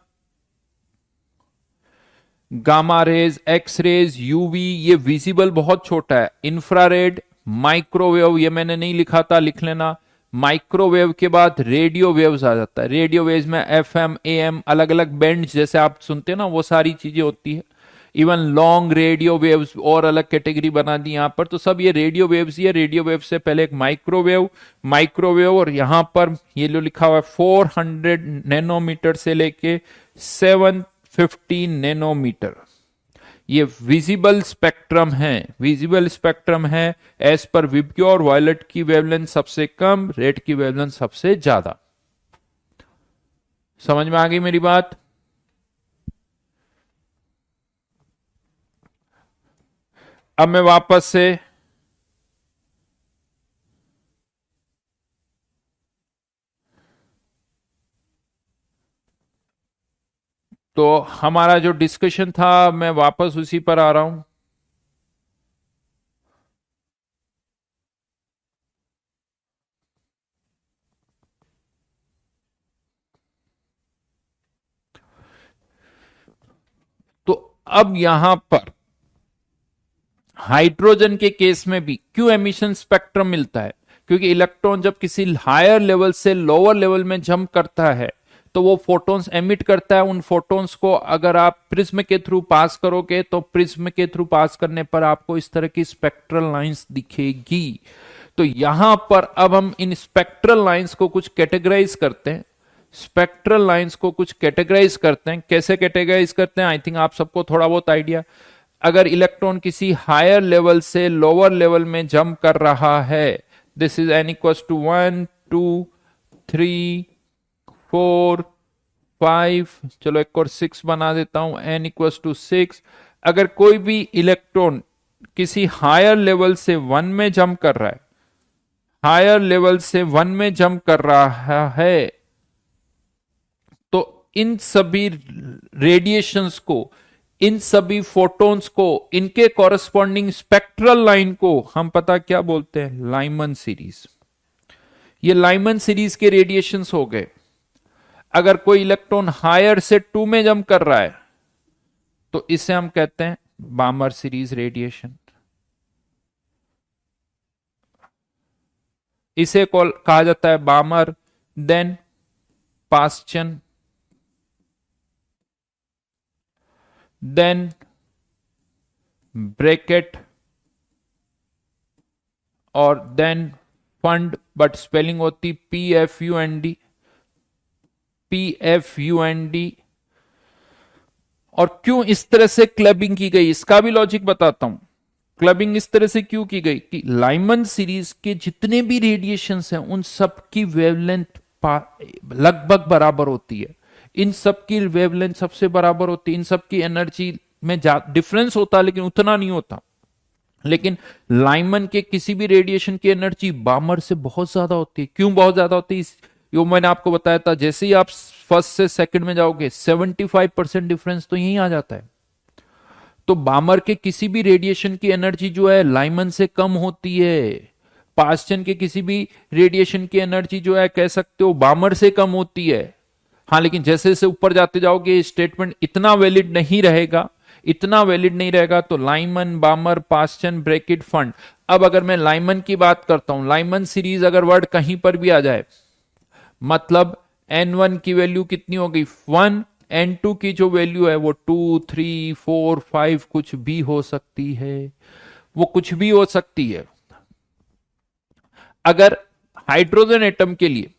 gamma rays, X rays, UV, ये विजिबल बहुत छोटा है। इंफ्रारेड, माइक्रोवेव, ये मैंने नहीं लिखा था, लिख लेना। माइक्रोवेव के बाद रेडियो वेव्स आ जाता है। रेडियो वेव्स में एफएम, एएम, अलग अलग बैंड जैसे आप सुनते हैं ना, वो सारी चीजें होती है। इवन लॉन्ग रेडियो वेव्स और अलग कैटेगरी बना दी यहां पर। तो सब ये रेडियो वेव्स ही है। रेडियो वेव से पहले एक माइक्रोवेव, माइक्रोवेव, और यहां पर ये जो लिखा हुआ है 400 नैनोमीटर से लेके 750 नैनोमीटर, ये विजिबल स्पेक्ट्रम है, विजिबल स्पेक्ट्रम है। एज पर विबग्यो और वायलेट की वेवलेंथ सबसे कम, रेड की वेवलेंथ सबसे ज्यादा। समझ में आ गई मेरी बात? अब मैं वापस से तो हमारा जो डिस्कशन था मैं वापस उसी पर आ रहा हूं। तो अब यहां पर हाइड्रोजन के केस में भी क्यों एमिशन स्पेक्ट्रम मिलता है? क्योंकि इलेक्ट्रॉन जब किसी हायर लेवल से लोअर लेवल में जंप करता है तो वो फोटॉन्स एमिट करता है। उन फोटॉन्स को अगर आप प्रिज्म के थ्रू पास करोगे तो प्रिज्म के थ्रू पास करने पर आपको इस तरह की स्पेक्ट्रल लाइंस दिखेगी। तो यहां पर अब हम इन स्पेक्ट्रल लाइंस को कुछ कैटेगराइज करते हैं, स्पेक्ट्रल लाइंस को कुछ कैटेगराइज करते हैं। कैसे कैटेगराइज करते हैं? आई थिंक आप सबको थोड़ा बहुत आइडिया। अगर इलेक्ट्रॉन किसी हायर लेवल से लोअर लेवल में जंप कर रहा है, this is n equal to 1 2 3 4 5, चलो एक और 6 बना देता हूं, एन इक्वल टू 6। अगर कोई भी इलेक्ट्रॉन किसी हायर लेवल से 1 में जंप कर रहा है, हायर लेवल से 1 में जंप कर रहा है, तो इन सभी रेडिएशंस को, इन सभी फोटॉन्स को, इनके कॉरस्पॉन्डिंग स्पेक्ट्रल लाइन को हम पता क्या बोलते हैं? Lyman series. ये लाइमन सीरीज के रेडिएशंस हो गए। अगर कोई इलेक्ट्रॉन हायर से 2 में जंप कर रहा है तो इसे हम कहते हैं बामर सीरीज रेडिएशन। इसे कहा जाता है बामर, देन पास्चन, देन ब्रैकेट, और देन फंड, बट स्पेलिंग होती PFUND, PFUND। और क्यों इस तरह से क्लबिंग की गई इसका भी लॉजिक बताता हूं। क्लबिंग इस तरह से क्यों की गई कि लाइमन सीरीज के जितने भी रेडिएशंस हैं उन सब की वेवलेंथ लगभग बराबर होती है। इन सब की वेवलेंथ सबसे बराबर होती है, इन सब की एनर्जी में डिफरेंस होता है लेकिन उतना नहीं होता। लेकिन लाइमन के किसी भी रेडिएशन की एनर्जी बामर से बहुत ज्यादा होती है। क्यों बहुत ज्यादा होती है? यो मैंने आपको बताया था, जैसे ही आप फर्स्ट से सेकंड में जाओगे 75% डिफरेंस तो यही आ जाता है। तो बामर के किसी भी रेडिएशन की एनर्जी जो है लाइमन से कम होती है। पास्चन के किसी भी रेडिएशन की एनर्जी जो है कह सकते हो बामर से कम होती है। हाँ, लेकिन जैसे जैसे ऊपर जाते जाओगे स्टेटमेंट इतना वैलिड नहीं रहेगा, इतना वैलिड नहीं रहेगा। तो लाइमन, बामर, पास्चन, ब्रैकेट, फंड। अब अगर मैं लाइमन की बात करता हूं, लाइमन सीरीज अगर वर्ड कहीं पर भी आ जाए, मतलब N1 की वैल्यू कितनी होगी 1, N2 की जो वैल्यू है वो 2, 3, 4, 5 कुछ भी हो सकती है, वो कुछ भी हो सकती है। अगर हाइड्रोजन एटम के लिए,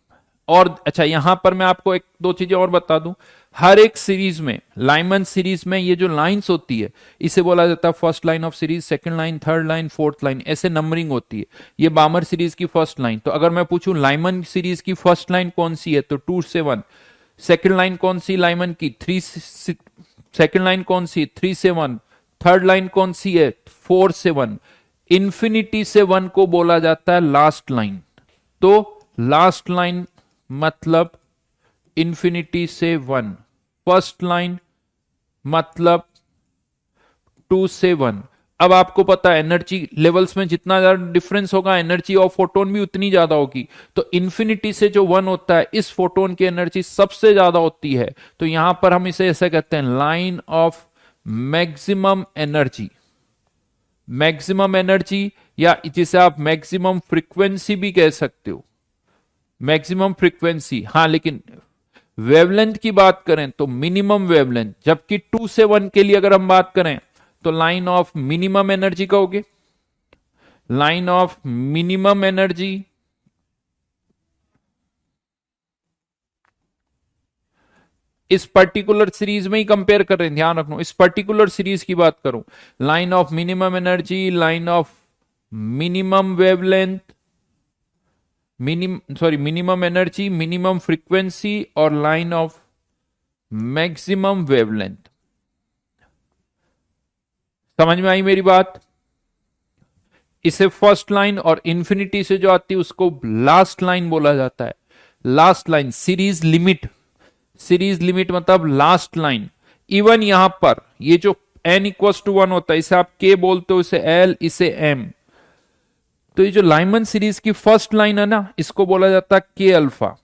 और अच्छा यहां पर मैं आपको एक दो चीजें और बता दूं। हर एक सीरीज में, लाइमन सीरीज में ये जो लाइंस होती है इसे बोला जाता है first line of series, second line, third line, fourth line, ऐसे नंबरिंग होती है। ये बामर सीरीज की फर्स्ट लाइन। तो अगर मैं पूछूं लाइमन सीरीज की फर्स्ट लाइन कौन सी है तो 2 से 1। सेकंड लाइन कौन सी लाइमन की 3, सेकंड लाइन कौन सी 3 से 1। थर्ड लाइन कौन सी है 4 से 1। इंफिनिटी से 1 को बोला जाता है लास्ट लाइन। तो लास्ट लाइन मतलब इंफिनिटी से 1, फर्स्ट लाइन मतलब 2 से 1। अब आपको पता है एनर्जी लेवल्स में जितना ज्यादा डिफरेंस होगा एनर्जी ऑफ फोटोन भी उतनी ज्यादा होगी। तो इंफिनिटी से जो 1 होता है इस फोटोन की एनर्जी सबसे ज्यादा होती है। तो यहां पर हम इसे ऐसे कहते हैं line of maximum energy. Maximum energy, या जिसे आप मैक्सिमम फ्रीक्वेंसी भी कह सकते हो, मैक्सिमम फ्रीक्वेंसी। हाँ, लेकिन वेवलेंथ की बात करें तो मिनिमम वेवलेंथ। जबकि 2 से 1 के लिए अगर हम बात करें तो लाइन ऑफ मिनिमम एनर्जी कहोगे, लाइन ऑफ मिनिमम एनर्जी। इस पर्टिकुलर सीरीज में ही कंपेयर कर रहे हैं, ध्यान रखना, इस पर्टिकुलर सीरीज की बात करूं। Line of minimum energy, line of minimum wavelength, minimum energy, minimum frequency और लाइन ऑफ मैक्सिमम वेवलेंथ। समझ में आई मेरी बात? इसे फर्स्ट लाइन और इंफिनिटी से जो आती है उसको लास्ट लाइन बोला जाता है। Last line, series limit, series limit मतलब लास्ट लाइन। इवन यहां पर ये जो n इक्वल टू 1 होता है इसे आप k बोलते हो, इसे l, इसे m। तो ये जो लाइमन सीरीज की फर्स्ट लाइन है ना इसको बोला जाता है के अल्फा।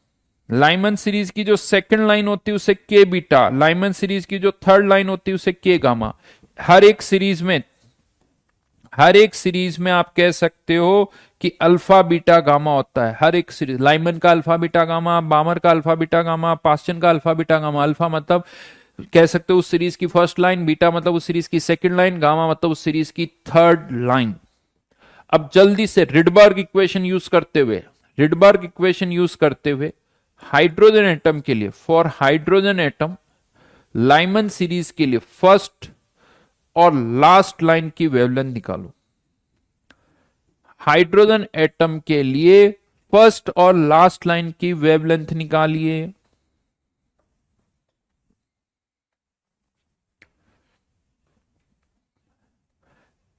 लाइमन सीरीज की जो सेकंड लाइन होती है उसे के बीटा, लाइमन सीरीज की जो थर्ड लाइन होती है उसे के गामा। हर एक सीरीज में, हर एक सीरीज में आप कह सकते हो कि अल्फा बीटा गामा होता है। हर एक सीरीज, लाइमन का अल्फा बीटा गामा, बामर का अल्फा बीटा गामा, पास्चन का अल्फा बीटा गामा। अल्फा मतलब कह सकते हो उस सीरीज की फर्स्ट लाइन, बीटा मतलब उस सीरीज की सेकंड लाइन, गामा मतलब उस सीरीज की थर्ड लाइन। अब जल्दी से रिडबर्ग इक्वेशन यूज करते हुए, रिडबर्ग इक्वेशन यूज करते हुए हाइड्रोजन एटम के लिए, for hydrogen atom Lyman series के लिए फर्स्ट और लास्ट लाइन की वेवलेंथ निकालो। हाइड्रोजन एटम के लिए फर्स्ट और लास्ट लाइन की वेवलेंथ निकालिए।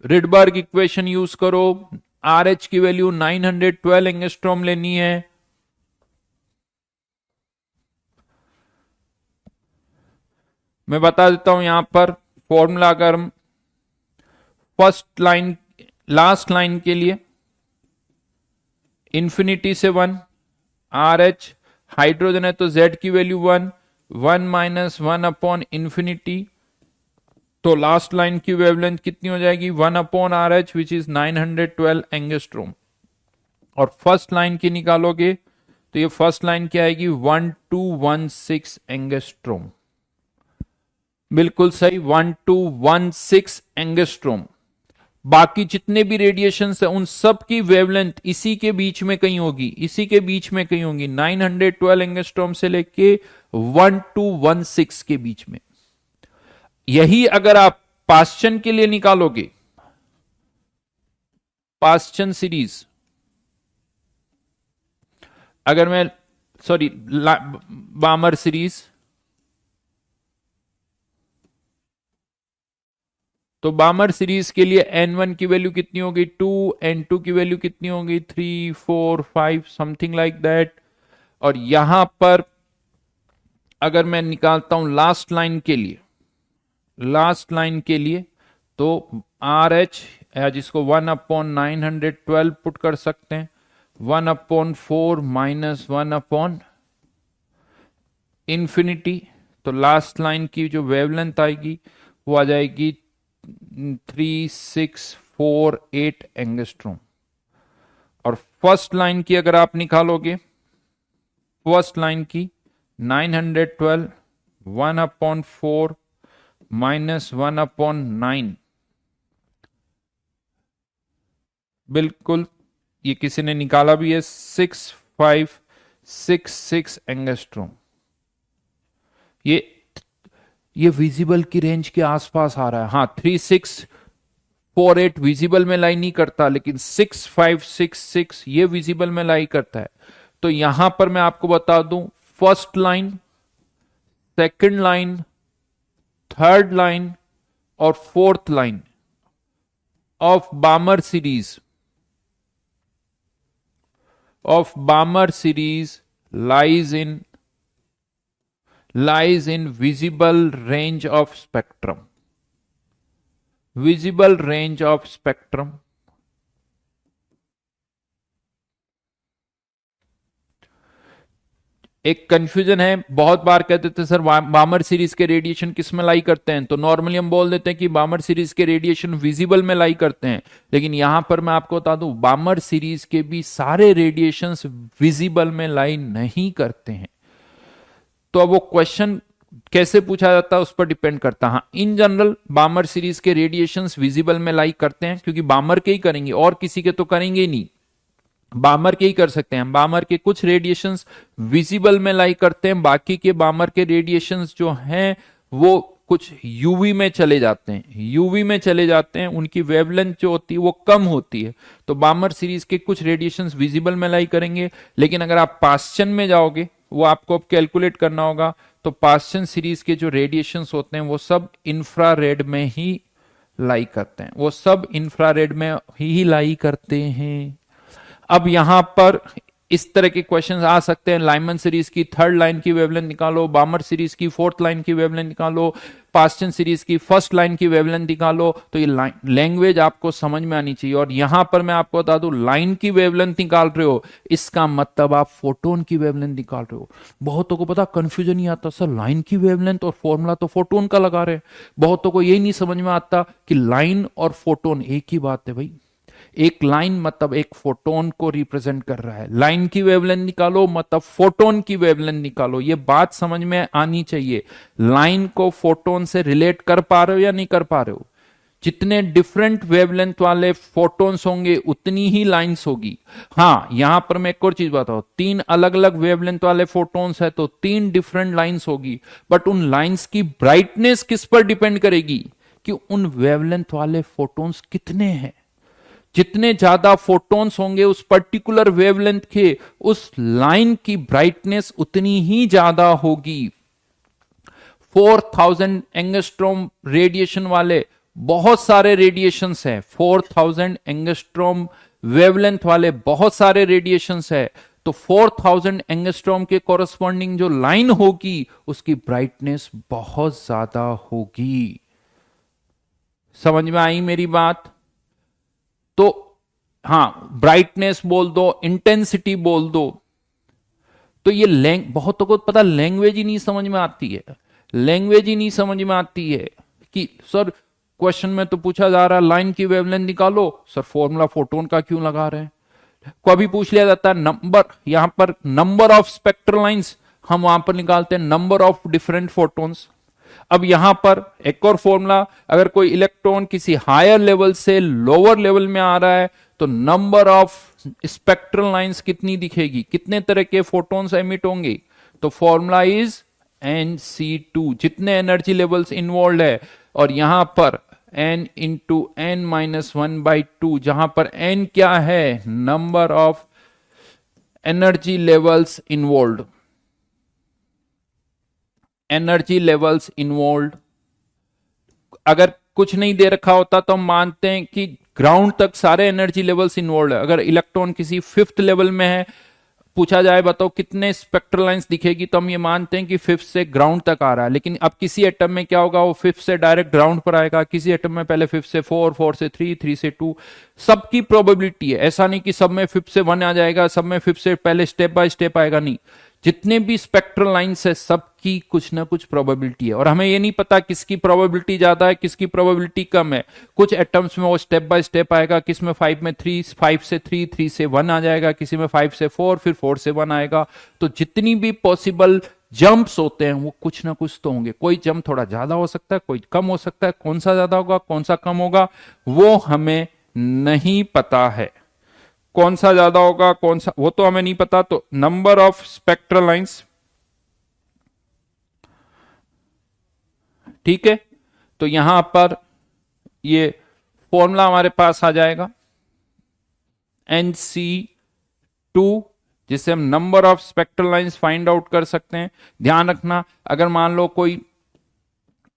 रिडबर्ग इक्वेशन यूज करो। RH की वैल्यू 912 एंगस्ट्रॉम लेनी है। मैं बता देता हूं यहां पर फॉर्मूला। अगर फर्स्ट लाइन, लास्ट लाइन के लिए इंफिनिटी से 1, RH हाइड्रोजन है तो Z की वैल्यू 1, 1 माइनस 1 अपॉन इंफिनिटी। तो लास्ट लाइन की वेवलेंथ कितनी हो जाएगी 1 upon RH which is 912 angstrom. और फर्स्ट लाइन की निकालोगे तो ये फर्स्ट लाइन क्या आएगी 1216 एंगस्ट्रोम। बिल्कुल सही 1216 एंगस्ट्रोम। बाकी जितने भी रेडिएशन है उन सब की वेवलेंथ इसी के बीच में कहीं होगी, इसी के बीच में कहीं होगी, 912 एंगस्ट्रोम से लेके 1216 के बीच में। यही अगर आप पास्चन के लिए निकालोगे, पास्चन सीरीज, अगर मैं सॉरी बामर सीरीज, तो बामर सीरीज के लिए n1 की वैल्यू कितनी होगी 2, n2 की वैल्यू कितनी होगी 3, 4, 5 समथिंग लाइक दैट। और यहां पर अगर मैं निकालता हूं लास्ट लाइन के लिए, लास्ट लाइन के लिए तो आर एच या जिसको 1/912 पुट कर सकते हैं, 1/4 माइनस 1/इंफिनिटी। तो लास्ट लाइन की जो वेवलेंथ आएगी वो आ जाएगी 3648 एंगस्ट्रोम। और फर्स्ट लाइन की अगर आप निकालोगे, फर्स्ट लाइन की 912 1/4 माइनस 1/9, बिल्कुल ये किसी ने निकाला भी है 6566 एंगस्ट्रोम। ये विजिबल की रेंज के आसपास आ रहा है। हाँ 3648 विजिबल में लाई नहीं करता, लेकिन 6566 ये विजिबल में लाई करता है। तो यहां पर मैं आपको बता दूं first line, second line, third line और fourth line of Balmer series, lies in visible range of spectrum, visible range of spectrum। एक कंफ्यूजन है, बहुत बार कहते थे सर बामर सीरीज के रेडिएशन किस में लाई करते हैं, तो नॉर्मली हम बोल देते हैं कि बामर सीरीज के रेडिएशन विजिबल में लाई करते हैं, लेकिन यहां पर मैं आपको बता दूं बामर सीरीज के भी सारे रेडिएशंस विजिबल में लाई नहीं करते हैं। तो अब वो क्वेश्चन कैसे पूछा जाता है उस पर डिपेंड करता है। हाँ इन जनरल बामर सीरीज के रेडिएशंस विजिबल में लाई करते हैं, क्योंकि बामर के ही करेंगे और किसी के तो करेंगे ही नहीं, बामर के ही कर सकते हैं। बामर के कुछ रेडिएशंस विजिबल में लाई करते हैं, बाकी के बामर के रेडिएशंस जो हैं वो कुछ यूवी में चले जाते हैं, यूवी में चले जाते हैं, उनकी वेवलेंथ जो होती है वो कम होती है। तो बामर सीरीज के कुछ रेडिएशंस विजिबल में लाई करेंगे, लेकिन अगर आप पास्चन में जाओगे वो आपको अब कैलकुलेट करना होगा। तो पास्चन सीरीज के जो रेडिएशंस होते हैं वो सब इंफ्रारेड में ही लाई करते हैं, वो सब इंफ्रारेड में ही लाई करते हैं। अब यहां पर इस तरह के क्वेश्चंस आ सकते हैं, लाइमन सीरीज की थर्ड लाइन की वेवलेंथ निकालो, बामर सीरीज की फोर्थ लाइन की वेवलेंथ निकालो, पास्चन सीरीज की फर्स्ट लाइन की वेवलेंथ निकालो। तो ये लैंग्वेज आपको समझ में आनी चाहिए। और यहां पर मैं आपको बता दूं लाइन की वेवलेंथ निकाल रहे हो, इसका मतलब आप फोटोन की वेवलेंथ निकाल रहे हो। बहुतों को पता कंफ्यूजन नहीं आता, सर लाइन की वेवलेंथ और फॉर्मूला तो फोटोन का लगा रहे हैं। बहुतों को यही नहीं समझ में आता कि लाइन और फोटोन एक ही बात है भाई। एक लाइन मतलब एक फोटोन को रिप्रेजेंट कर रहा है, लाइन की वेवलेंथ निकालो मतलब फोटोन की वेवलेंथ निकालो, ये बात समझ में आनी चाहिए। लाइन को फोटोन से रिलेट कर पा रहे हो या नहीं कर पा रहे हो? जितने डिफरेंट वेवलेंथ वाले फोटोन्स होंगे उतनी ही लाइंस होगी। हाँ यहां पर मैं एक और चीज बताऊं, 3 अलग अलग वेवलेंथ वाले फोटोन्स है तो 3 डिफरेंट लाइंस होगी, बट उन लाइंस की ब्राइटनेस किस पर डिपेंड करेगी कि उन वेवलेंथ वाले फोटोन्स कितने हैं। जितने ज्यादा फोटॉन्स होंगे उस पर्टिकुलर वेवलेंथ के, उस लाइन की ब्राइटनेस उतनी ही ज्यादा होगी। 4000 एंगस्ट्रॉम रेडिएशन वाले बहुत सारे रेडिएशंस हैं, 4000 एंगस्ट्रॉम वेवलेंथ वाले बहुत सारे रेडिएशंस है, तो 4000 एंगस्ट्रॉम के कॉरस्पॉन्डिंग जो लाइन होगी उसकी ब्राइटनेस बहुत ज्यादा होगी। समझ में आई मेरी बात? तो हां ब्राइटनेस बोल दो, इंटेंसिटी बोल दो। तो ये बहुतों को पता लैंग्वेज ही नहीं समझ में आती है, लैंग्वेज ही नहीं समझ में आती है कि सर क्वेश्चन में तो पूछा जा रहा है लाइन की वेवलेंथ निकालो, सर फॉर्मूला फोटोन का क्यों लगा रहे हैं? कभी पूछ लिया जाता है नंबर, यहां पर नंबर ऑफ स्पेक्ट्रल लाइंस, हम वहां पर निकालते हैं नंबर ऑफ डिफरेंट फोटॉन्स। अब यहां पर एक और फॉर्मूला, अगर कोई इलेक्ट्रॉन किसी हायर लेवल से लोअर लेवल में आ रहा है तो नंबर ऑफ स्पेक्ट्रल लाइंस कितनी दिखेगी, कितने तरह के फोटॉन्स एमिट होंगे, तो फॉर्मूला इज NC2, जितने एनर्जी लेवल्स इन्वॉल्व है, और यहां पर n इंटू एन माइनस 1/2, जहां पर n क्या है, number of energy levels involve, energy levels involve. अगर कुछ नहीं दे रखा होता तो हम मानते हैं कि ग्राउंड तक सारे एनर्जी लेवल्स इन्वॉल्व है। अगर इलेक्ट्रॉन किसी फिफ्थ लेवल में है, पूछा जाए बताओ कितने स्पेक्ट्रल लाइंस दिखेगी, तो हम ये मानते हैं कि फिफ्थ से ग्राउंड तक आ रहा है। लेकिन अब किसी एटम में क्या होगा, वो फिफ्थ से डायरेक्ट ग्राउंड पर आएगा, किसी एटम में पहले फिफ्थ से फोर, फोर से थ्री, थ्री से टू, सबकी प्रोबेबिलिटी है। ऐसा नहीं कि सब में फिफ्थ से वन आ जाएगा, सब में फिफ्थ से पहले स्टेप बाय स्टेप आएगा, नहीं, जितने भी स्पेक्ट्रल लाइंस है सबकी कुछ ना कुछ प्रोबेबिलिटी है। और हमें ये नहीं पता किसकी प्रोबेबिलिटी ज्यादा है, किसकी प्रोबेबिलिटी कम है। कुछ एटम्स में वो स्टेप बाय स्टेप आएगा, किस में फाइव में थ्री, फाइव से थ्री, थ्री से वन आ जाएगा, किसी में फाइव से फोर, फिर फोर से वन आएगा। तो जितनी भी पॉसिबल जंप्स होते हैं वो कुछ ना कुछ तो होंगे। कोई जंप थोड़ा ज्यादा हो सकता है, कोई कम हो सकता है। कौन सा ज्यादा होगा, कौन सा कम होगा, वो हमें नहीं पता है। कौन सा ज्यादा होगा, कौन सा, वो तो हमें नहीं पता। तो नंबर ऑफ स्पेक्ट्रल लाइंस, ठीक है। तो यहां पर ये फॉर्मूला हमारे पास आ जाएगा NC2, जिससे हम number of spectral lines find out कर सकते हैं। ध्यान रखना, अगर मान लो कोई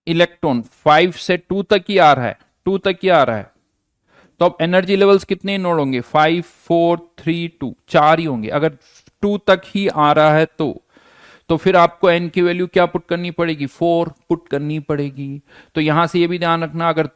इलेक्ट्रॉन 5 से 2 तक ही आ रहा है, 2 तक ही आ रहा है, तो अब एनर्जी लेवल्स कितने नोड होंगे, 5 4 3 2, चार ही होंगे। अगर 2 तक ही आ रहा है तो फिर आपको n की वैल्यू क्या पुट करनी पड़ेगी, 4 पुट करनी पड़ेगी। तो यहां से ये भी ध्यान रखना, अगर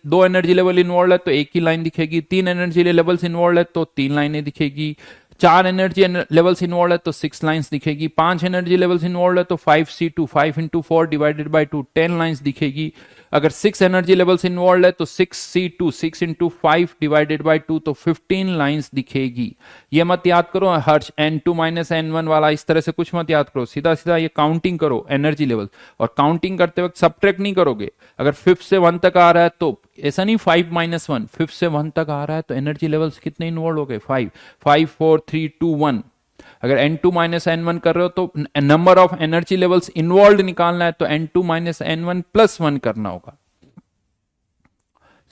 दो एनर्जी लेवल इन्वॉल्व है तो एक ही लाइन दिखेगी, तीन एनर्जी लेवल्स इन्वॉल्व है तो तीन लाइनें दिखेगी, चार एनर्जी लेवल्स इन्वॉल्व है तो 6 लाइंस दिखेगी, पांच एनर्जी लेवल्स इन्वॉल्व है तो 5C2, 5 into 4 divided by 2, 10 lines दिखेगी। अगर 6 एनर्जी लेवल्स इन्वॉल्व है तो 6C2, 6 इंटू 5 डिवाइडेड बाई 2, तो 15 लाइंस दिखेगी। ये मत याद करो हर्ष n2 माइनस n1 वाला, इस तरह से कुछ मत याद करो, सीधा सीधा ये काउंटिंग करो एनर्जी लेवल। और काउंटिंग करते वक्त सब्ट्रैक्ट नहीं करोगे। अगर फिफ्थ से वन तक आ रहा है तो ऐसा नहीं 5 माइनस 1, फिफ्थ से वन तक आ रहा है तो एनर्जी लेवल्स कितने इन्वॉल्व हो गए, 5, 5 4 3 2 1। अगर n2 माइनस n1 कर रहे हो तो number of energy levels involve निकालना है तो n2 माइनस n1 प्लस 1 करना होगा।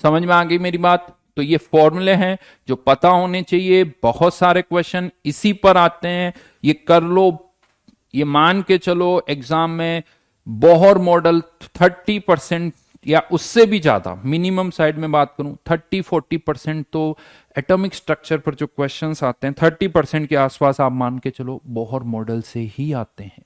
समझ में आ गई मेरी बात। तो ये फॉर्मूले हैं जो पता होने चाहिए। बहुत सारे क्वेश्चन इसी पर आते हैं, ये कर लो। ये मान के चलो एग्जाम में बोहर मॉडल 30% या उससे भी ज्यादा, मिनिमम साइड में बात करूं 30-40% तो एटॉमिक स्ट्रक्चर पर जो क्वेश्चंस आते हैं 30% के आसपास आप मान के चलो बोहर मॉडल से ही आते हैं।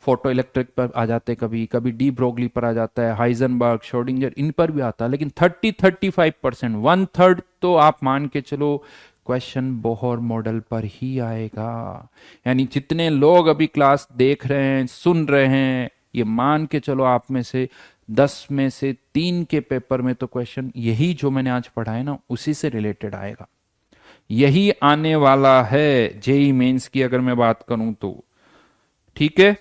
फोटो इलेक्ट्रिक पर आ जाते हैं, कभी कभी डी ब्रोगली पर आ जाता है, हाइजनबर्ग, श्रोडिंगर, इन पर भी आता है। लेकिन 30-35%, वन थर्ड तो आप मान के चलो क्वेश्चन बोहर मॉडल पर ही आएगा। यानी जितने लोग अभी क्लास देख रहे हैं, सुन रहे हैं, ये मान के चलो आप में से 10 में से 3 के पेपर में तो क्वेश्चन यही जो मैंने आज पढ़ा है ना उसी से रिलेटेड आएगा। यही आने वाला है जेई मेंस की अगर मैं बात करूं तो। ठीक है,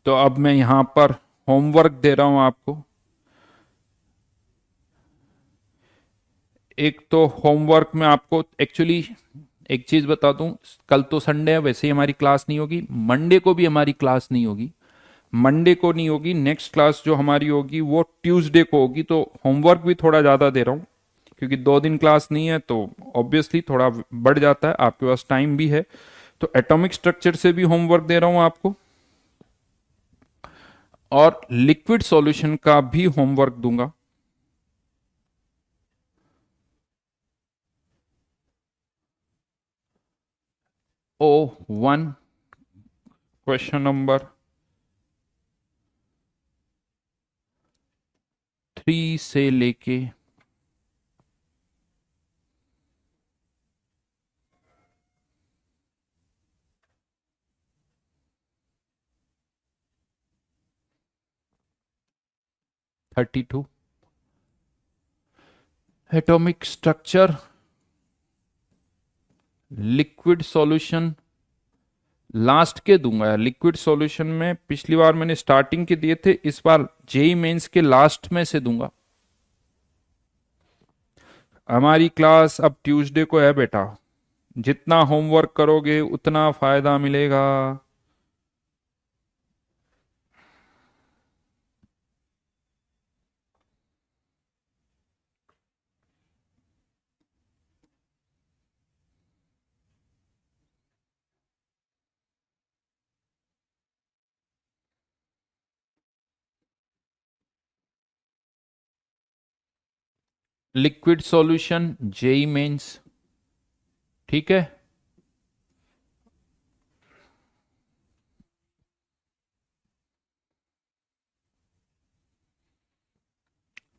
तो अब मैं यहां पर होमवर्क दे रहा हूं आपको। एक तो होमवर्क में आपको एक्चुअली एक चीज बता दूं, कल तो संडे है, वैसे ही हमारी क्लास नहीं होगी, मंडे को भी हमारी क्लास नहीं होगी, मंडे को नहीं होगी। नेक्स्ट क्लास जो हमारी होगी वो ट्यूसडे को होगी। तो होमवर्क भी थोड़ा ज्यादा दे रहा हूं क्योंकि 2 दिन क्लास नहीं है तो ऑब्वियसली थोड़ा बढ़ जाता है, आपके पास टाइम भी है। तो एटॉमिक स्ट्रक्चर से भी होमवर्क दे रहा हूं आपको और लिक्विड सॉल्यूशन का भी होमवर्क दूंगा। O1 क्वेश्चन नंबर 3 से लेके 32 atomic structure liquid solution last के दूंगा यार। लिक्विड सॉल्यूशन में पिछली बार मैंने स्टार्टिंग के दिए थे, इस बार जेई मेंस के लास्ट में से दूंगा। हमारी क्लास अब ट्यूसडे को है बेटा, जितना होमवर्क करोगे उतना फायदा मिलेगा। लिक्विड सॉल्यूशन जेई मेंस, ठीक है।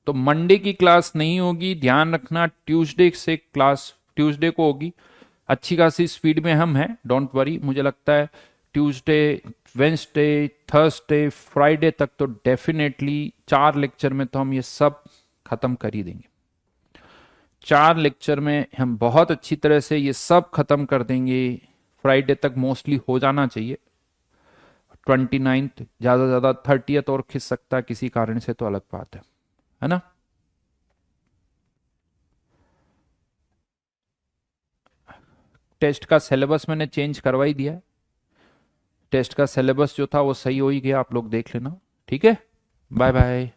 तो मंडे की क्लास नहीं होगी, ध्यान रखना। ट्यूसडे से क्लास ट्यूसडे को होगी। अच्छी खासी स्पीड में हम हैं, डोंट वरी। मुझे लगता है ट्यूसडे, वेंसडे, थर्सडे, फ्राइडे तक तो डेफिनेटली 4 लेक्चर में तो हम ये सब खत्म कर ही देंगे। 4 लेक्चर में हम बहुत अच्छी तरह से ये सब खत्म कर देंगे। फ्राइडे तक मोस्टली हो जाना चाहिए। 29th, ज्यादा से ज्यादा 30th और खिंच सकता है किसी कारण से, तो अलग बात है ना। टेस्ट का सिलेबस मैंने चेंज करवा ही दिया है। टेस्ट का सिलेबस जो था वो सही हो ही गया, आप लोग देख लेना। ठीक है, बाय बाय।